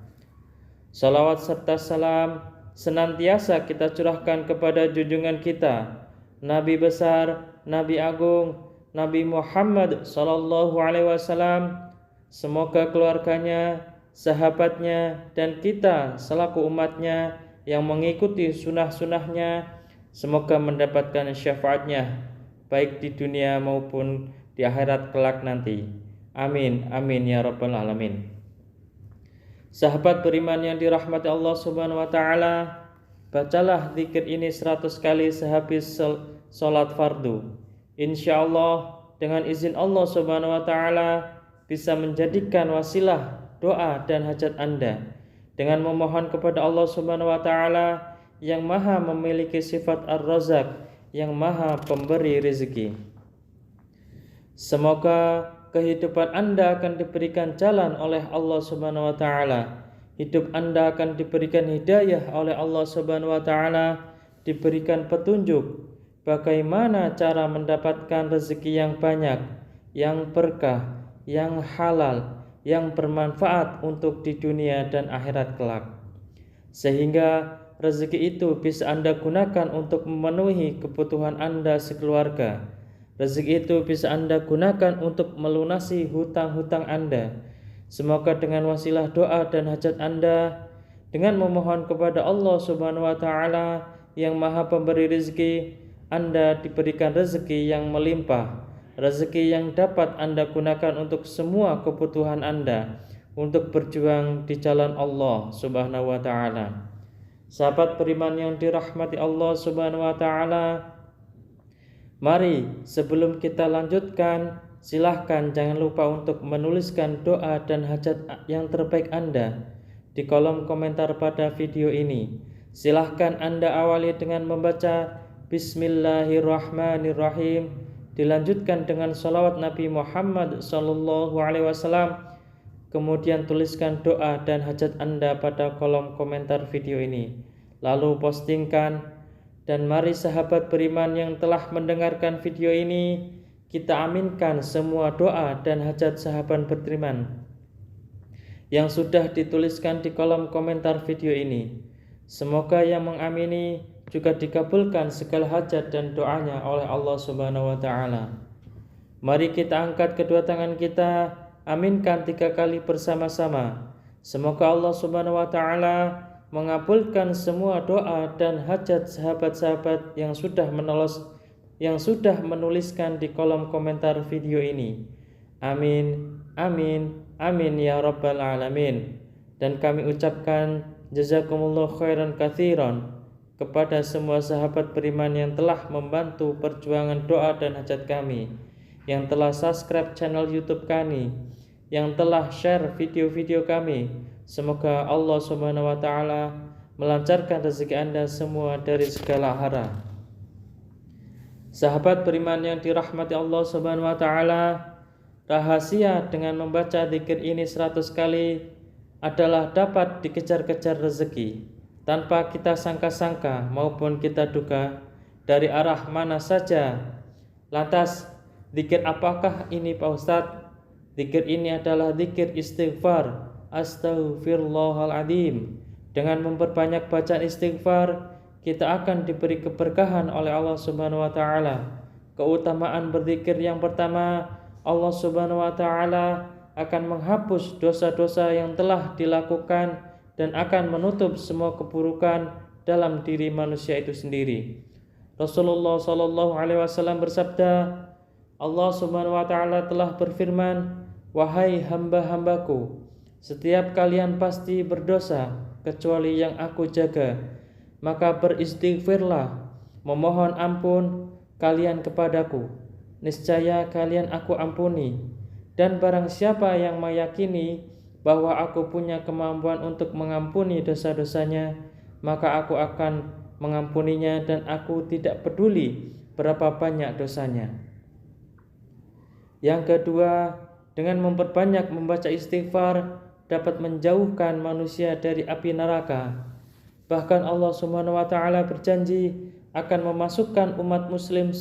Salawat serta salam senantiasa kita curahkan kepada junjungan kita, Nabi besar, Nabi agung, Nabi Muhammad sallallahu alaihi wasallam. Semoga keluarganya, sahabatnya, dan kita selaku umatnya yang mengikuti sunnah-sunnahnya semoga mendapatkan syafaatnya baik di dunia maupun di akhirat kelak nanti. Amin, amin ya rabbal alamin. Sahabat beriman yang dirahmati Allah Subhanahu wa taala, bacalah zikir ini 100 kali sehabis salat fardu. Insyaallah dengan izin Allah Subhanahu wa taala bisa menjadikan wasilah doa dan hajat Anda dengan memohon kepada Allah Subhanahu wa taala yang maha memiliki sifat Ar-Razzaq, yang maha pemberi rezeki. Semoga kehidupan Anda akan diberikan jalan oleh Allah Subhanahu wa taala. Hidup Anda akan diberikan hidayah oleh Allah Subhanahu wa taala, diberikan petunjuk bagaimana cara mendapatkan rezeki yang banyak, yang berkah, yang halal, yang bermanfaat untuk di dunia dan akhirat kelak. Sehingga rezeki itu bisa Anda gunakan untuk memenuhi kebutuhan Anda sekeluarga. Rezeki itu bisa Anda gunakan untuk melunasi hutang-hutang Anda. Semoga dengan wasilah doa dan hajat Anda, dengan memohon kepada Allah Subhanahu wa taala yang Maha Pemberi rezeki, Anda diberikan rezeki yang melimpah, rezeki yang dapat Anda gunakan untuk semua kebutuhan Anda, untuk berjuang di jalan Allah Subhanahu wa taala. Sahabat beriman yang dirahmati Allah Subhanahu wa taala, mari sebelum kita lanjutkan, silahkan jangan lupa untuk menuliskan doa dan hajat yang terbaik Anda di kolom komentar pada video ini. Silahkan Anda awali dengan membaca Bismillahirrahmanirrahim, dilanjutkan dengan salawat Nabi Muhammad SAW. Kemudian tuliskan doa dan hajat Anda pada kolom komentar video ini, lalu postingkan. Dan mari sahabat beriman yang telah mendengarkan video ini, kita aminkan semua doa dan hajat sahabat beriman yang sudah dituliskan di kolom komentar video ini. Semoga yang mengamini juga dikabulkan segala hajat dan doanya oleh Allah Subhanahu wa taala. Mari kita angkat kedua tangan kita, aminkan 3 kali bersama-sama. Semoga Allah Subhanahu wa taala mengabulkan semua doa dan hajat sahabat-sahabat yang sudah menuliskan di kolom komentar video ini. Amin, amin, amin ya rabbal alamin. Dan kami ucapkan jazakumullah khairan katsiran kepada semua sahabat beriman yang telah membantu perjuangan doa dan hajat kami, yang telah subscribe channel YouTube kami, yang telah share video-video kami. Semoga Allah Subhanahu wa taala melancarkan rezeki Anda semua dari segala arah. Sahabat beriman yang dirahmati Allah Subhanahu wa taala, rahasia dengan membaca zikir ini 100 kali adalah dapat dikejar-kejar rezeki tanpa kita sangka-sangka maupun kita duga dari arah mana saja. Lantas, zikir apakah ini Pak Ustadz? Zikir ini adalah zikir istighfar. Astaghfirullahaladzim. Dengan memperbanyak bacaan istighfar, kita akan diberi keberkahan oleh Allah Subhanahu wa taala. Keutamaan berzikir yang pertama, Allah Subhanahu wa taala akan menghapus dosa-dosa yang telah dilakukan dan akan menutup semua keburukan dalam diri manusia itu sendiri. Rasulullah sallallahu alaihi wasallam bersabda, Allah Subhanahu wa taala telah berfirman, "Wahai hamba-hambaku, setiap kalian pasti berdosa kecuali yang aku jaga. Maka beristighfarlah, memohon ampun kalian kepadaku. Niscaya kalian aku ampuni. Dan barang siapa yang meyakini bahwa aku punya kemampuan untuk mengampuni dosa-dosanya, maka aku akan mengampuninya dan aku tidak peduli berapa banyak dosanya." Yang kedua, dengan memperbanyak membaca istighfar dapat menjauhkan manusia dari api neraka. Bahkan Allah Subhanahu wa taala berjanji akan memasukkan umat muslim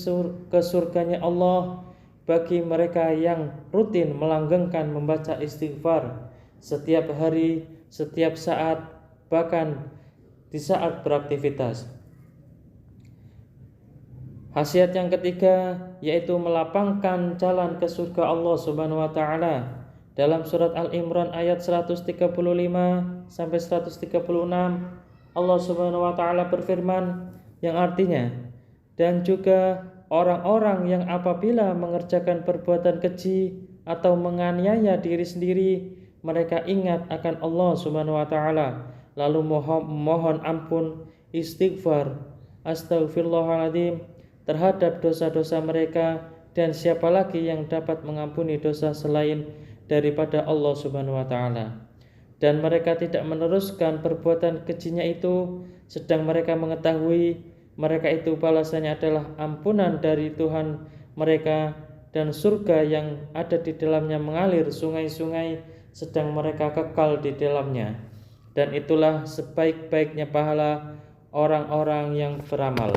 ke surganya Allah bagi mereka yang rutin melanggengkan membaca istighfar setiap hari, setiap saat, bahkan di saat beraktivitas. Khasiat yang ketiga yaitu melapangkan jalan ke surga Allah Subhanahu wa taala. Dalam surat Al-Imran ayat 135 sampai 136, Allah Subhanahu wa taala berfirman yang artinya, dan juga orang-orang yang apabila mengerjakan perbuatan keji atau menganiaya diri sendiri, mereka ingat akan Allah Subhanahu wa taala, lalu mohon ampun, istighfar, astaghfirullahaladzim terhadap dosa-dosa mereka, dan siapa lagi yang dapat mengampuni dosa selain daripada Allah Subhanahu wa taala. Dan mereka tidak meneruskan perbuatan kejinya itu, sedang mereka mengetahui mereka itu balasannya adalah ampunan dari Tuhan mereka dan surga yang ada di dalamnya mengalir sungai-sungai, sedang mereka kekal di dalamnya. Dan itulah sebaik-baiknya pahala orang-orang yang beramal.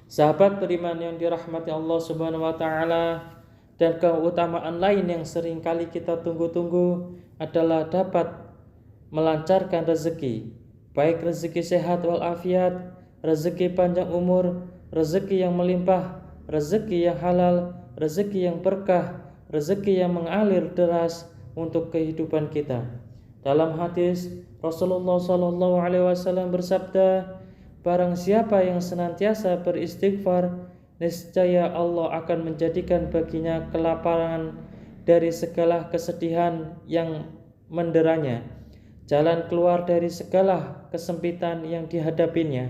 Sahabat beriman yang dirahmati Allah Subhanahu wa taala, Dan keutamaan lain yang sering kali kita tunggu-tunggu adalah dapat melancarkan rezeki, baik rezeki sehat walafiat, rezeki panjang umur, rezeki yang melimpah, rezeki yang halal, rezeki yang berkah, rezeki yang mengalir deras untuk kehidupan kita. Dalam hadis Rasulullah SAW bersabda, barang siapa yang senantiasa beristighfar, niscaya Allah akan menjadikan baginya kelaparan dari segala kesedihan yang menderanya, jalan keluar dari segala kesempitan yang dihadapinya,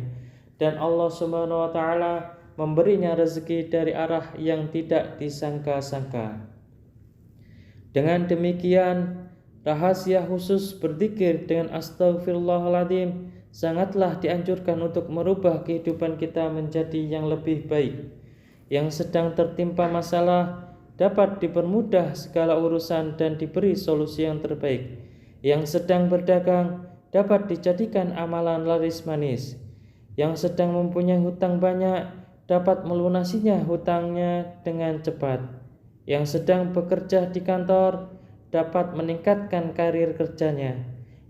dan Allah Subhanahu wa taala memberinya rezeki dari arah yang tidak disangka-sangka. Dengan demikian, rahasia khusus berzikir dengan astaghfirullahaladzim sangatlah dianjurkan untuk merubah kehidupan kita menjadi yang lebih baik. Yang sedang tertimpa masalah dapat dipermudah segala urusan dan diberi solusi yang terbaik. Yang sedang berdagang dapat dijadikan amalan laris manis. Yang sedang mempunyai hutang banyak dapat melunasinya hutangnya dengan cepat. Yang sedang bekerja di kantor dapat meningkatkan karir kerjanya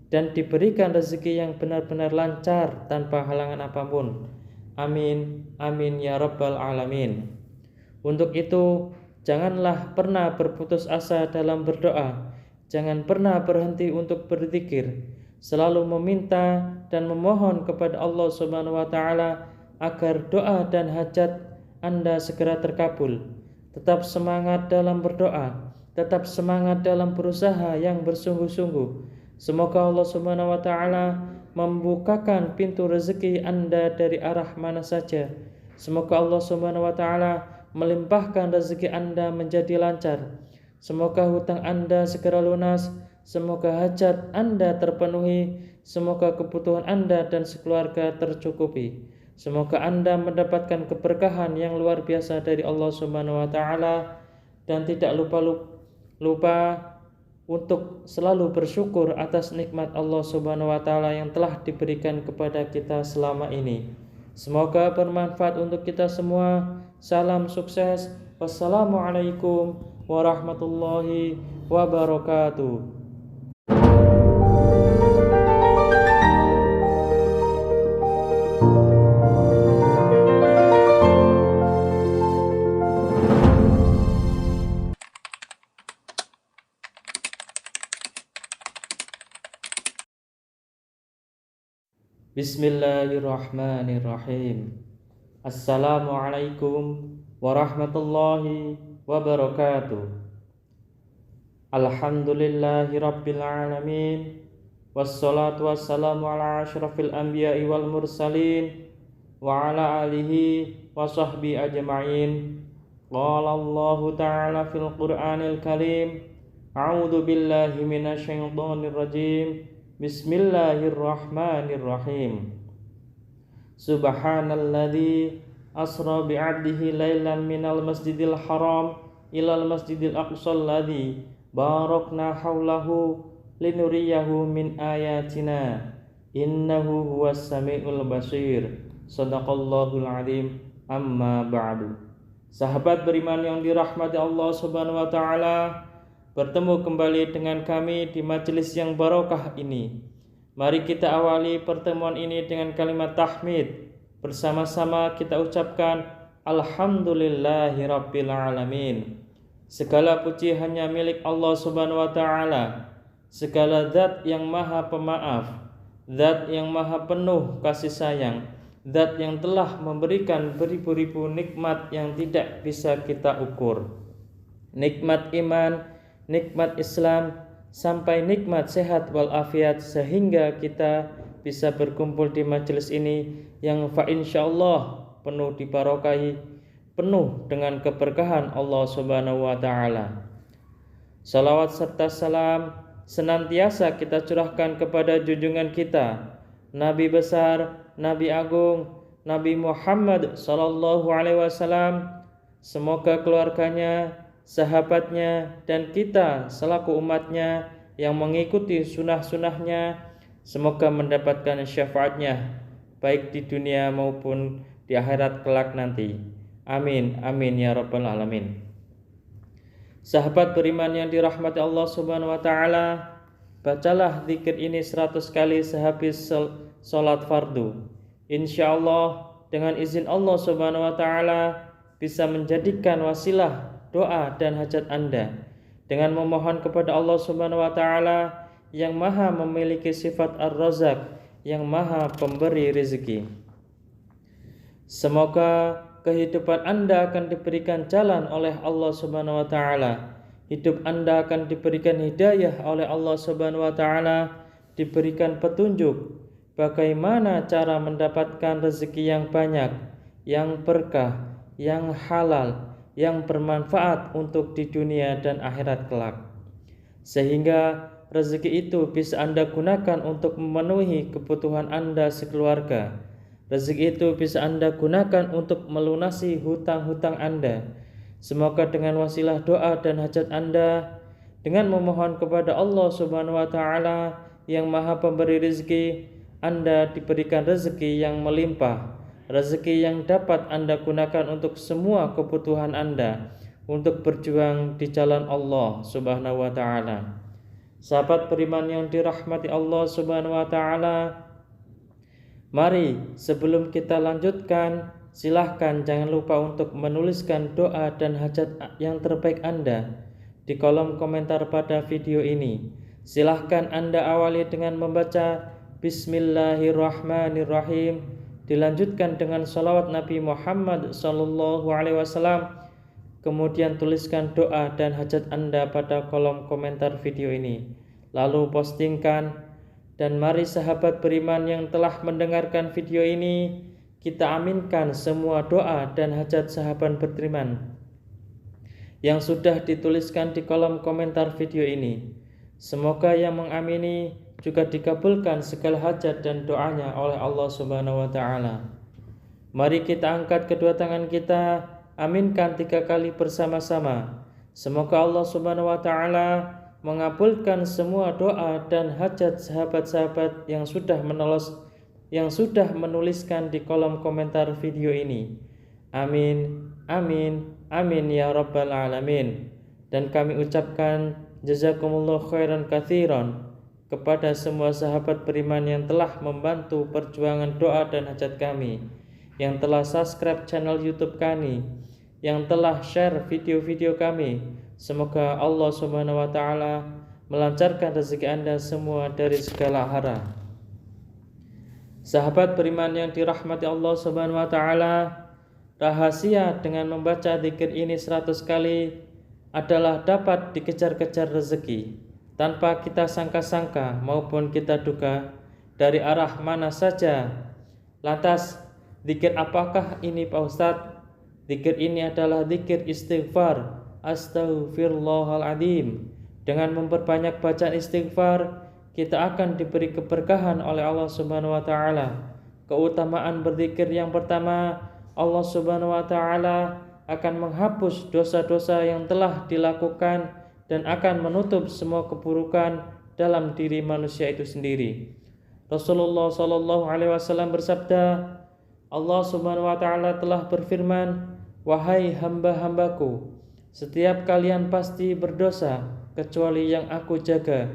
dan diberikan rezeki yang benar-benar lancar tanpa halangan apapun. Amin, amin ya rabbal alamin. Untuk itu, janganlah pernah berputus asa dalam berdoa. Jangan pernah berhenti untuk berzikir. Selalu meminta dan memohon kepada Allah Subhanahu wa taala agar doa dan hajat Anda segera terkabul. Tetap semangat dalam berdoa, tetap semangat dalam berusaha yang bersungguh-sungguh. Semoga Allah Subhanahu wa taala membukakan pintu rezeki Anda dari arah mana saja. Semoga Allah Subhanahu wa taala melimpahkan rezeki Anda menjadi lancar. Semoga hutang Anda segera lunas. Semoga hajat Anda terpenuhi. Semoga kebutuhan Anda dan sekeluarga tercukupi. Semoga Anda mendapatkan keberkahan yang luar biasa dari Allah Subhanahu wa taala, dan tidak lupa untuk selalu bersyukur atas nikmat Allah Subhanahu wa taala yang telah diberikan kepada kita selama ini. Semoga bermanfaat untuk kita semua. Salam sukses. Wassalamualaikum warahmatullahi wabarakatuh. Bismillahirrahmanirrahim. Assalamualaikum warahmatullahi wabarakatuh. Alhamdulillahi rabbil alamin. Wassalatu wassalamu ala asyrafil anbiya'i wal mursalin wa ala alihi wa sahbihi ajma'in. Qala Allah ta'ala fil Qur'anil Karim. A'udzu billahi minasyaitonir rajim. Bismillahirrahmanirrahim. Subhanalladzi asra bi'abdihi lailan minal masjidil haram ilal masjidil aqsal ladzi barakna haulahu linuriyahu min ayatina innahu huwas samiul basir. Shadaqallahul azim. Amma ba'du. Sahabat beriman yang dirahmati Allah Subhanahu wa taala, bertemu kembali dengan kami di majelis yang barokah ini. Mari kita awali pertemuan ini dengan kalimat tahmid. Bersama-sama kita ucapkan Alhamdulillahirabbil alamin. Segala puji hanya milik Allah Subhanahu wa taala. Segala zat yang maha pemaaf, zat yang maha penuh kasih sayang, zat yang telah memberikan beribu-ribu nikmat yang tidak bisa kita ukur. Nikmat iman, nikmat Islam, sampai nikmat sehat walafiat, sehingga kita bisa berkumpul di majelis ini yang insyaallah penuh dibarokahi, penuh dengan keberkahan Allah Subhanahu wa taala. Salawat serta salam senantiasa kita curahkan kepada junjungan kita, Nabi besar, Nabi agung, Nabi Muhammad sallallahu alaihi wasallam. Semoga keluarganya, sahabatnya, dan kita selaku umatnya yang mengikuti sunnah-sunnahnya semoga mendapatkan syafaatnya baik di dunia maupun di akhirat kelak nanti. Amin, amin ya rabbal alamin. Sahabat beriman yang dirahmati Allah Subhanahu wa taala, bacalah zikir ini 100 kali sehabis salat fardu. Insyaallah dengan izin Allah Subhanahu wa taala bisa menjadikan wasilah doa dan hajat Anda dengan memohon kepada Allah Subhanahu wa taala yang Maha memiliki sifat Ar-Razzaq, yang Maha pemberi rezeki. Semoga kehidupan Anda akan diberikan jalan oleh Allah Subhanahu wa taala. Hidup Anda akan diberikan hidayah oleh Allah Subhanahu wa taala, diberikan petunjuk bagaimana cara mendapatkan rezeki yang banyak, yang berkah, yang halal, yang bermanfaat untuk di dunia dan akhirat kelak. Sehingga rezeki itu bisa Anda gunakan untuk memenuhi kebutuhan Anda sekeluarga. Rezeki itu bisa Anda gunakan untuk melunasi hutang-hutang Anda. Semoga dengan wasilah doa dan hajat Anda, dengan memohon kepada Allah Subhanahu wa taala yang Maha pemberi rezeki, Anda diberikan rezeki yang melimpah, rezeki yang dapat Anda gunakan untuk semua kebutuhan Anda, untuk berjuang di jalan Allah Subhanahu wa taala. Sahabat beriman yang dirahmati Allah Subhanahu wa taala, mari sebelum kita lanjutkan, silahkan jangan lupa untuk menuliskan doa dan hajat yang terbaik Anda di kolom komentar pada video ini. Silahkan Anda awali dengan membaca Bismillahirrahmanirrahim, dilanjutkan dengan salawat Nabi Muhammad SAW. Kemudian tuliskan doa dan hajat Anda pada kolom komentar video ini, lalu postingkan. Dan mari sahabat beriman yang telah mendengarkan video ini, kita aminkan semua doa dan hajat sahabat beriman yang sudah dituliskan di kolom komentar video ini. Semoga yang mengamini juga dikabulkan segala hajat dan doanya oleh Allah Subhanahu wa taala. Mari kita angkat kedua tangan kita, aminkan 3 kali bersama-sama. Semoga Allah Subhanahu wa taala mengabulkan semua doa dan hajat sahabat-sahabat yang sudah menuliskan di kolom komentar video ini. Amin, amin, amin ya rabbal alamin. Dan kami ucapkan jazakumullah khairan katsiran kepada semua sahabat beriman yang telah membantu perjuangan doa dan hajat kami, yang telah subscribe channel YouTube kami, yang telah share video-video kami. Semoga Allah Subhanahu wa taala melancarkan rezeki Anda semua dari segala arah. Sahabat beriman yang dirahmati Allah Subhanahu wa taala, rahasia dengan membaca zikir ini 100 kali adalah dapat dikejar-kejar rezeki tanpa kita sangka-sangka maupun kita duga dari arah mana saja. Lantas, zikir apakah ini Pak Ustadz? Zikir ini adalah zikir istighfar. Astaghfirullahaladzim. Dengan memperbanyak bacaan istighfar, kita akan diberi keberkahan oleh Allah Subhanahu wa taala. Keutamaan berzikir yang pertama, Allah Subhanahu wa taala akan menghapus dosa-dosa yang telah dilakukan dan akan menutup semua keburukan dalam diri manusia itu sendiri. Rasulullah sallallahu alaihi wasallam bersabda, Allah Subhanahu wa taala telah berfirman, "Wahai hamba-hambaku, setiap kalian pasti berdosa kecuali yang aku jaga.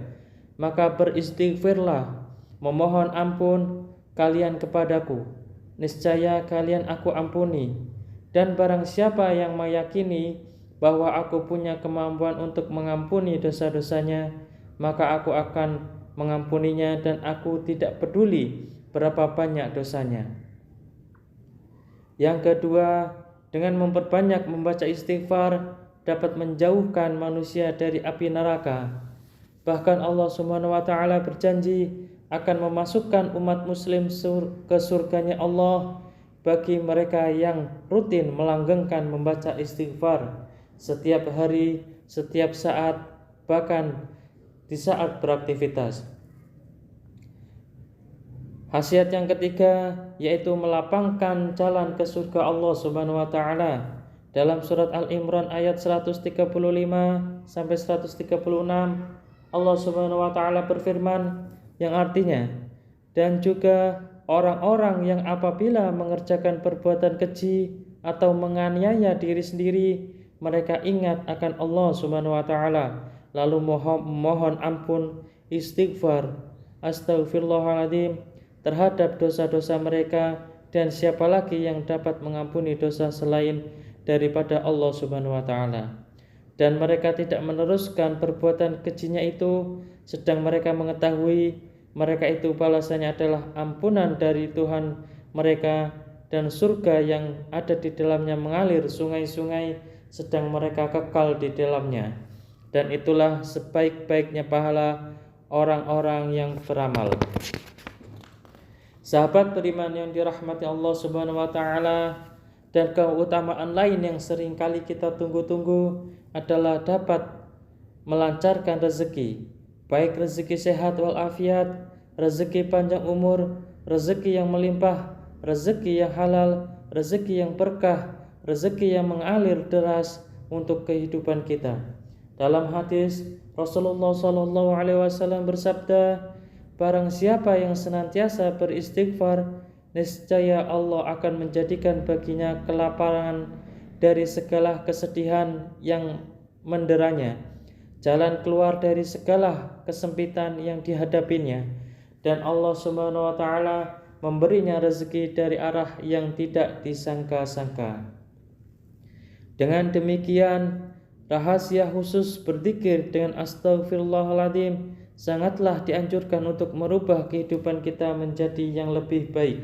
Maka beristighfarlah, memohon ampun kalian kepadaku. Niscaya kalian aku ampuni. Dan barang siapa yang meyakini bahwa aku punya kemampuan untuk mengampuni dosa-dosanya, maka aku akan mengampuninya dan aku tidak peduli berapa banyak dosanya." Yang kedua, dengan memperbanyak membaca istighfar dapat menjauhkan manusia dari api neraka. Bahkan Allah Subhanahu wa taala berjanji akan memasukkan umat muslim ke surganya Allah bagi mereka yang rutin melanggengkan membaca istighfar setiap hari, setiap saat, bahkan di saat beraktivitas. Khasiat yang ketiga yaitu melapangkan jalan ke surga Allah Subhanahu wa taala. Dalam surat Al-Imran ayat 135 sampai 136, Allah Subhanahu wa taala berfirman yang artinya, dan juga orang-orang yang apabila mengerjakan perbuatan keji atau menganiaya diri sendiri, mereka ingat akan Allah Subhanahu wa taala, lalu mohon ampun, istighfar, astaghfirullahaladzim terhadap dosa-dosa mereka, dan siapa lagi yang dapat mengampuni dosa selain daripada Allah Subhanahu wa taala. Dan mereka tidak meneruskan perbuatan kejinya itu, sedang mereka mengetahui mereka itu balasannya adalah ampunan dari Tuhan mereka dan surga yang ada di dalamnya mengalir sungai-sungai, sedang mereka kekal di dalamnya. Dan itulah sebaik-baiknya pahala orang-orang yang beramal. Sahabat beriman yang dirahmati Allah Subhanahu wa taala, dan keutamaan lain yang sering kali kita tunggu-tunggu adalah dapat melancarkan rezeki, baik rezeki sehat walafiat, rezeki panjang umur, rezeki yang melimpah, rezeki yang halal, rezeki yang berkah, rezeki yang mengalir deras untuk kehidupan kita. Dalam hadis Rasulullah SAW bersabda, barang siapa yang senantiasa beristighfar, niscaya Allah akan menjadikan baginya kelaparan dari segala kesedihan yang menderanya, jalan keluar dari segala kesempitan yang dihadapinya, dan Allah Subhanahu wa taala memberinya rezeki dari arah yang tidak disangka-sangka. Dengan demikian, rahasia khusus berzikir dengan astaghfirullahaladzim sangatlah dianjurkan untuk merubah kehidupan kita menjadi yang lebih baik.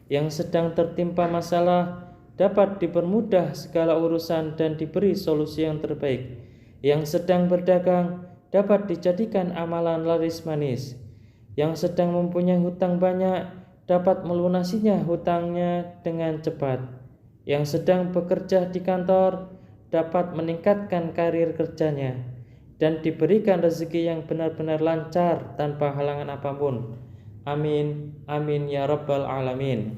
Yang sedang tertimpa masalah dapat dipermudah segala urusan dan diberi solusi yang terbaik. Yang sedang berdagang dapat dijadikan amalan laris manis. Yang sedang mempunyai hutang banyak dapat melunasinya hutangnya dengan cepat. Yang sedang bekerja di kantor dapat meningkatkan karir kerjanya dan diberikan rezeki yang benar-benar lancar tanpa halangan apapun. Amin, amin ya rabbal alamin.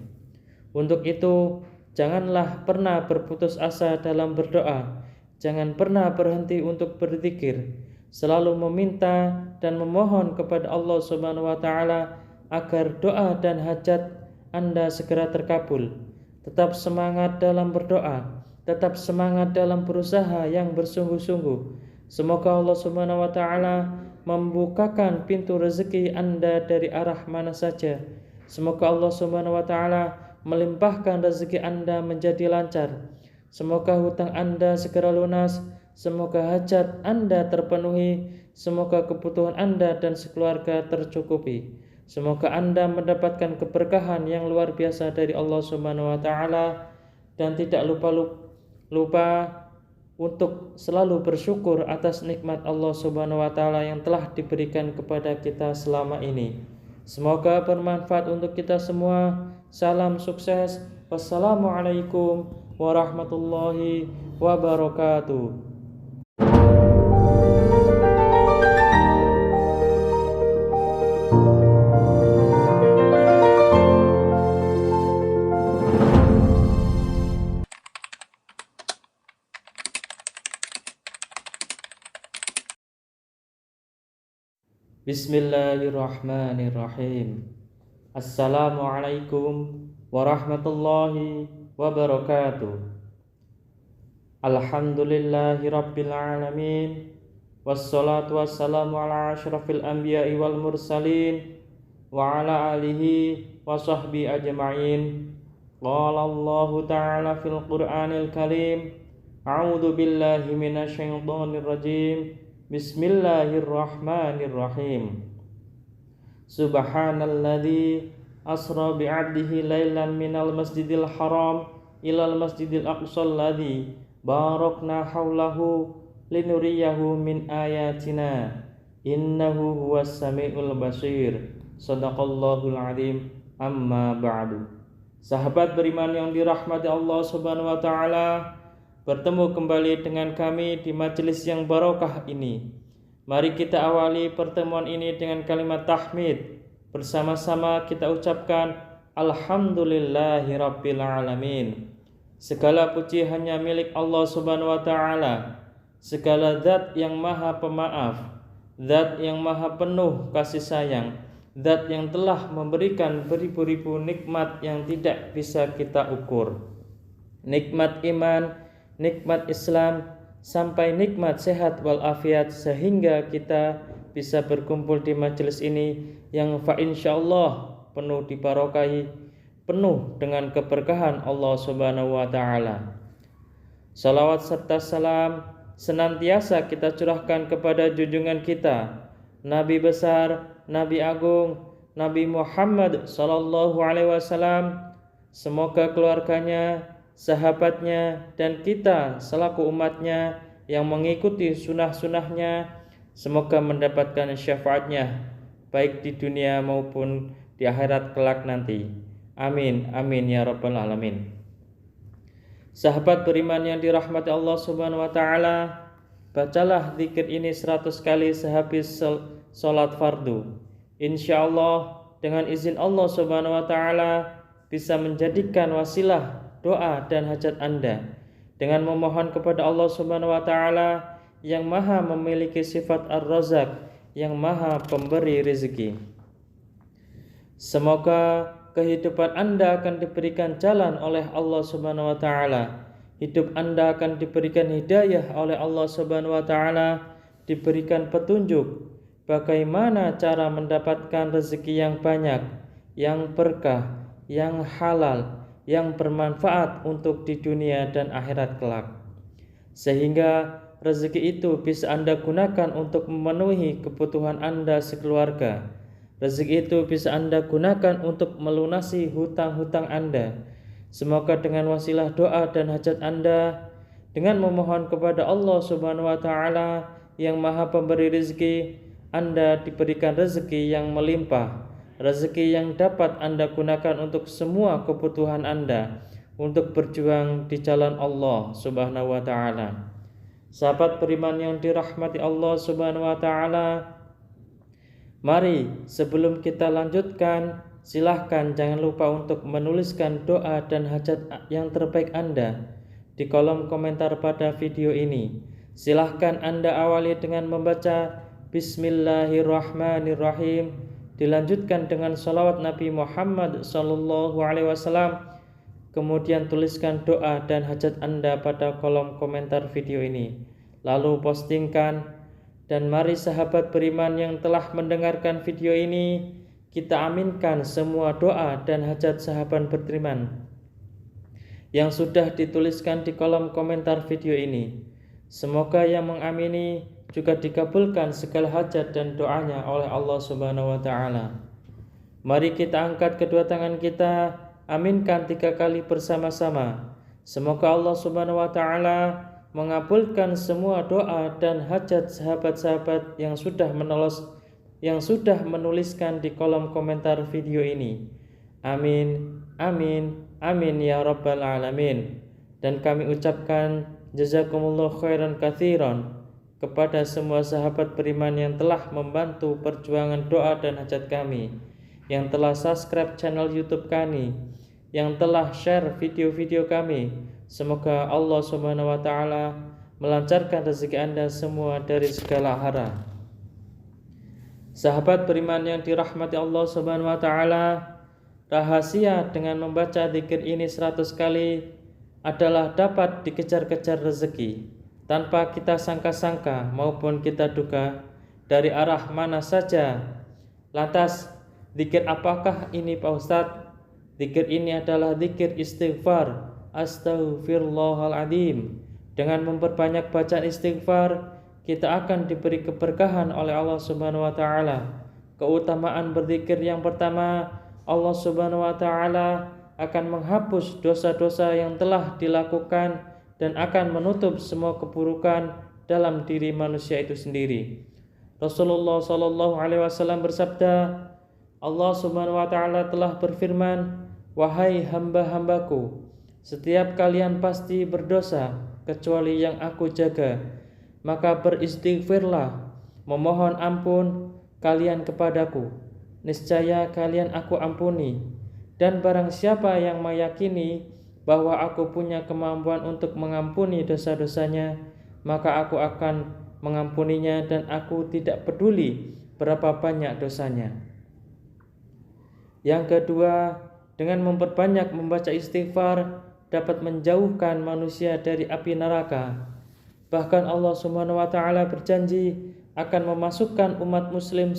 Untuk itu, janganlah pernah berputus asa dalam berdoa. Jangan pernah berhenti untuk berzikir. Selalu meminta dan memohon kepada Allah Subhanahu wa taala agar doa dan hajat Anda segera terkabul. Tetap semangat dalam berdoa, tetap semangat dalam berusaha yang bersungguh-sungguh. Semoga Allah Subhanahu wa taala membukakan pintu rezeki Anda dari arah mana saja. Semoga Allah Subhanahu wa taala melimpahkan rezeki Anda menjadi lancar. Semoga hutang Anda segera lunas. Semoga hajat Anda terpenuhi. Semoga kebutuhan Anda dan sekeluarga tercukupi. Semoga Anda mendapatkan keberkahan yang luar biasa dari Allah Subhanahu wa taala, dan tidak lupa untuk selalu bersyukur atas nikmat Allah Subhanahu wa taala yang telah diberikan kepada kita selama ini. Semoga bermanfaat untuk kita semua. Salam sukses. Wassalamualaikum warahmatullahi wabarakatuh. Bismillahirrahmanirrahim. Assalamualaikum warahmatullahi wabarakatuh. Alhamdulillahi rabbil alamin. Wassalatu wassalamu ala asyrafil anbiya'i wal mursalin wa ala alihi wa sahbihi ajma'in. Qala Allahu ta'ala fil Qur'anil Karim. A'udzu billahi minasyaitonir rajim. Bismillahirrahmanirrahim. Subhanalladzi asra bi'abdihi lailan minal masjidil haram ilal masjidil aqsal ladzi barakna haulahu linuriyahu min ayatina innahu huwas samiul basir. Shadaqallahul azim. Amma ba'du. Sahabat beriman yang dirahmati Allah Subhanahu wa taala, bertemu kembali dengan kami di majelis yang barokah ini. Mari kita awali pertemuan ini dengan kalimat tahmid. Bersama-sama kita ucapkan Alhamdulillahirabbil alamin. Segala puji hanya milik Allah Subhanahu wa taala. Segala zat yang maha pemaaf, zat yang maha penuh kasih sayang, zat yang telah memberikan beribu-ribu nikmat yang tidak bisa kita ukur. Nikmat iman, nikmat Islam, sampai nikmat sehat walafiat, sehingga kita bisa berkumpul di majelis ini yang insyaallah penuh dibarokahi, penuh dengan keberkahan Allah Subhanahu wa taala. Salawat serta salam senantiasa kita curahkan kepada junjungan kita, Nabi besar, Nabi agung, Nabi Muhammad sallallahu alaihi wasallam. Semoga keluarganya, sahabatnya, dan kita selaku umatnya yang mengikuti sunnah-sunnahnya, semoga mendapatkan syafaatnya baik di dunia maupun di akhirat kelak nanti. Amin, amin ya rabbal alamin. Sahabat beriman yang dirahmati Allah Subhanahu wa taala, bacalah zikir ini 100 kali sehabis salat fardu. Insyaallah dengan izin Allah Subhanahu wa taala bisa menjadikan wasilah doa dan hajat Anda dengan memohon kepada Allah Subhanahu wa taala yang Maha memiliki sifat Ar-Razzaq, yang Maha pemberi rezeki. Semoga kehidupan Anda akan diberikan jalan oleh Allah Subhanahu wa taala. Hidup Anda akan diberikan hidayah oleh Allah Subhanahu wa taala, diberikan petunjuk bagaimana cara mendapatkan rezeki yang banyak, yang berkah, yang halal, yang bermanfaat untuk di dunia dan akhirat kelak. Sehingga rezeki itu bisa Anda gunakan untuk memenuhi kebutuhan Anda sekeluarga. Rezeki itu bisa Anda gunakan untuk melunasi hutang-hutang Anda. Semoga dengan wasilah doa dan hajat Anda, dengan memohon kepada Allah Subhanahu wa taala yang Maha pemberi rezeki, Anda diberikan rezeki yang melimpah, rezeki yang dapat Anda gunakan untuk semua kebutuhan Anda, untuk berjuang di jalan Allah Subhanahu wa taala. Sahabat beriman yang dirahmati Allah Subhanahu wa taala, mari sebelum kita lanjutkan, silahkan jangan lupa untuk menuliskan doa dan hajat yang terbaik Anda di kolom komentar pada video ini. Silahkan Anda awali dengan membaca Bismillahirrahmanirrahim, dilanjutkan dengan salawat Nabi Muhammad sallallahu alaihi wasallam. Kemudian tuliskan doa dan hajat Anda pada kolom komentar video ini, lalu postingkan. Dan mari sahabat beriman yang telah mendengarkan video ini, kita aminkan semua doa dan hajat sahabat beriman yang sudah dituliskan di kolom komentar video ini. Semoga yang mengamini juga dikabulkan segala hajat dan doanya oleh Allah Subhanahu wa taala. Mari kita angkat kedua tangan kita, aminkan 3 kali bersama-sama. Semoga Allah Subhanahu wa taala mengabulkan semua doa dan hajat sahabat-sahabat yang sudah menuliskan di kolom komentar video ini. Amin, amin, amin ya rabbal alamin. Dan kami ucapkan jazakumullah khairan katsiran kepada semua sahabat beriman yang telah membantu perjuangan doa dan hajat kami, yang telah subscribe channel YouTube kami, yang telah share video-video kami. Semoga Allah Subhanahu wa taala melancarkan rezeki Anda semua dari segala arah. Sahabat beriman yang dirahmati Allah Subhanahu wa taala, rahasia dengan membaca zikir ini 100 kali adalah dapat dikejar-kejar rezeki tanpa kita sangka-sangka maupun kita duga dari arah mana saja. Lantas, zikir apakah ini Pak Ustadz? Zikir ini adalah zikir istighfar. Astaghfirullahaladzim. Dengan memperbanyak bacaan istighfar, kita akan diberi keberkahan oleh Allah Subhanahu wa taala. Keutamaan berzikir yang pertama, Allah Subhanahu wa taala akan menghapus dosa-dosa yang telah dilakukan dan akan menutup semua keburukan dalam diri manusia itu sendiri. Rasulullah sallallahu alaihi wasallam bersabda, Allah Subhanahu wa taala telah berfirman, "Wahai hamba-hambaku, setiap kalian pasti berdosa kecuali yang aku jaga. Maka beristighfarlah, memohon ampun kalian kepadaku. Niscaya kalian aku ampuni. Dan barang siapa yang meyakini bahwa aku punya kemampuan untuk mengampuni dosa-dosanya, maka aku akan mengampuninya dan aku tidak peduli berapa banyak dosanya." Yang kedua, dengan memperbanyak membaca istighfar, dapat menjauhkan manusia dari api neraka. Bahkan Allah Subhanahu wa taala berjanji akan memasukkan umat muslim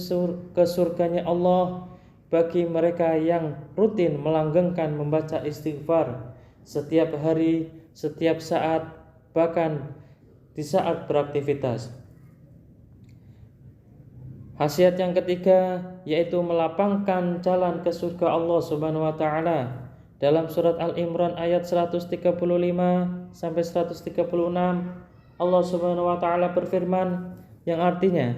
ke surganya Allah bagi mereka yang rutin melanggengkan membaca istighfar setiap hari, setiap saat, bahkan di saat beraktivitas. Khasiat yang ketiga yaitu melapangkan jalan ke surga Allah Subhanahu wa taala. Dalam surat Al-Imran ayat 135 sampai 136, Allah Subhanahu wa taala berfirman yang artinya,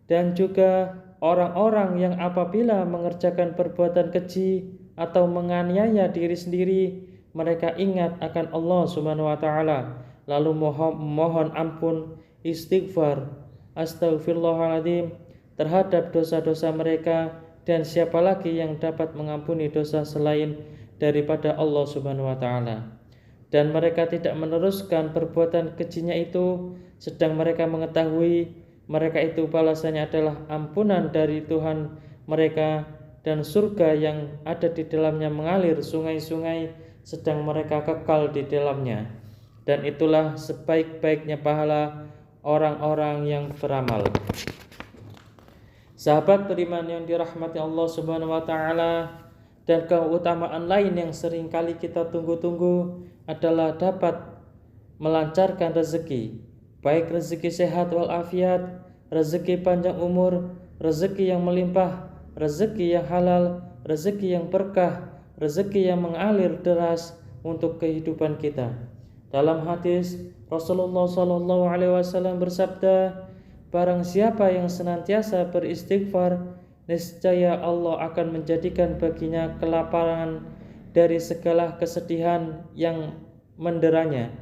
dan juga orang-orang yang apabila mengerjakan perbuatan keji atau menganiaya diri sendiri, mereka ingat akan Allah Subhanahu wa taala, lalu mohon ampun, istighfar, astaghfirullahaladzim terhadap dosa-dosa mereka, dan siapa lagi yang dapat mengampuni dosa selain daripada Allah Subhanahu wa taala. Dan mereka tidak meneruskan perbuatan kejinya itu, sedang mereka mengetahui mereka itu balasannya adalah ampunan dari Tuhan mereka dan surga yang ada di dalamnya mengalir sungai-sungai, sedang mereka kekal di dalamnya. Dan itulah sebaik-baiknya pahala orang-orang yang beramal. Sahabat beriman yang dirahmati Allah Subhanahu wa taala, dan keutamaan lain yang sering kali kita tunggu-tunggu adalah dapat melancarkan rezeki, baik rezeki sehat walafiat, rezeki panjang umur, rezeki yang melimpah, rezeki yang halal, rezeki yang berkah, rezeki yang mengalir deras untuk kehidupan kita. Dalam hadis Rasulullah SAW bersabda, barang siapa yang senantiasa beristighfar, niscaya Allah akan menjadikan baginya kelaparan dari segala kesedihan yang menderanya,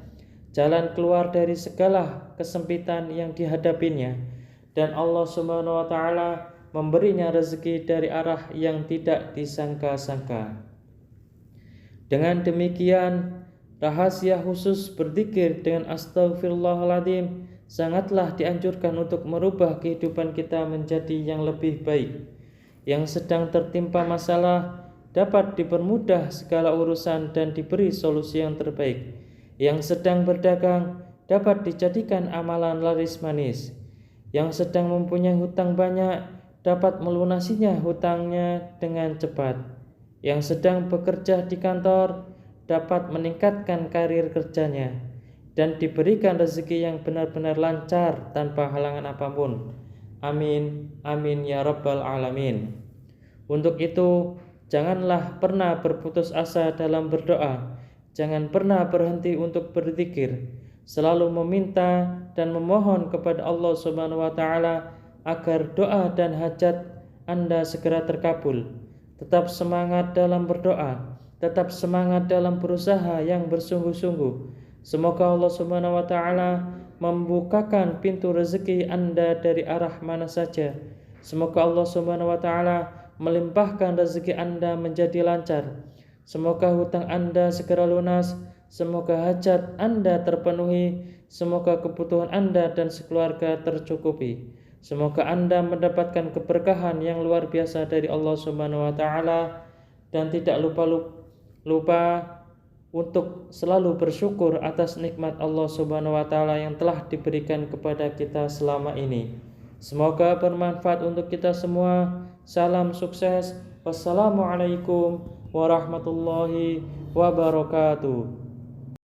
jalan keluar dari segala kesempitan yang dihadapinya, dan Allah Subhanahu wa taala memberinya rezeki dari arah yang tidak disangka-sangka. Dengan demikian, rahasia khusus berzikir dengan astaghfirullahaladzim sangatlah dianjurkan untuk merubah kehidupan kita menjadi yang lebih baik. Yang sedang tertimpa masalah dapat dipermudah segala urusan dan diberi solusi yang terbaik. Yang sedang berdagang dapat dijadikan amalan laris manis. Yang sedang mempunyai hutang banyak dapat melunasinya hutangnya dengan cepat. Yang sedang bekerja di kantor dapat meningkatkan karir kerjanya dan diberikan rezeki yang benar-benar lancar tanpa halangan apapun. Amin, amin ya rabbal alamin. Untuk itu, janganlah pernah berputus asa dalam berdoa. Jangan pernah berhenti untuk berzikir. Selalu meminta dan memohon kepada Allah Subhanahu wa taala agar doa dan hajat Anda segera terkabul. Tetap semangat dalam berdoa, tetap semangat dalam berusaha yang bersungguh-sungguh. Semoga Allah Subhanahu wa taala membukakan pintu rezeki Anda dari arah mana saja. Semoga Allah Subhanahu wa taala melimpahkan rezeki Anda menjadi lancar. Semoga hutang Anda segera lunas. Semoga hajat Anda terpenuhi. Semoga kebutuhan Anda dan sekeluarga tercukupi. Semoga Anda mendapatkan keberkahan yang luar biasa dari Allah Subhanahu wa taala, dan tidak lupa untuk selalu bersyukur atas nikmat Allah Subhanahu wa taala yang telah diberikan kepada kita selama ini. Semoga bermanfaat untuk kita semua. Salam sukses. Wassalamualaikum warahmatullahi wabarakatuh.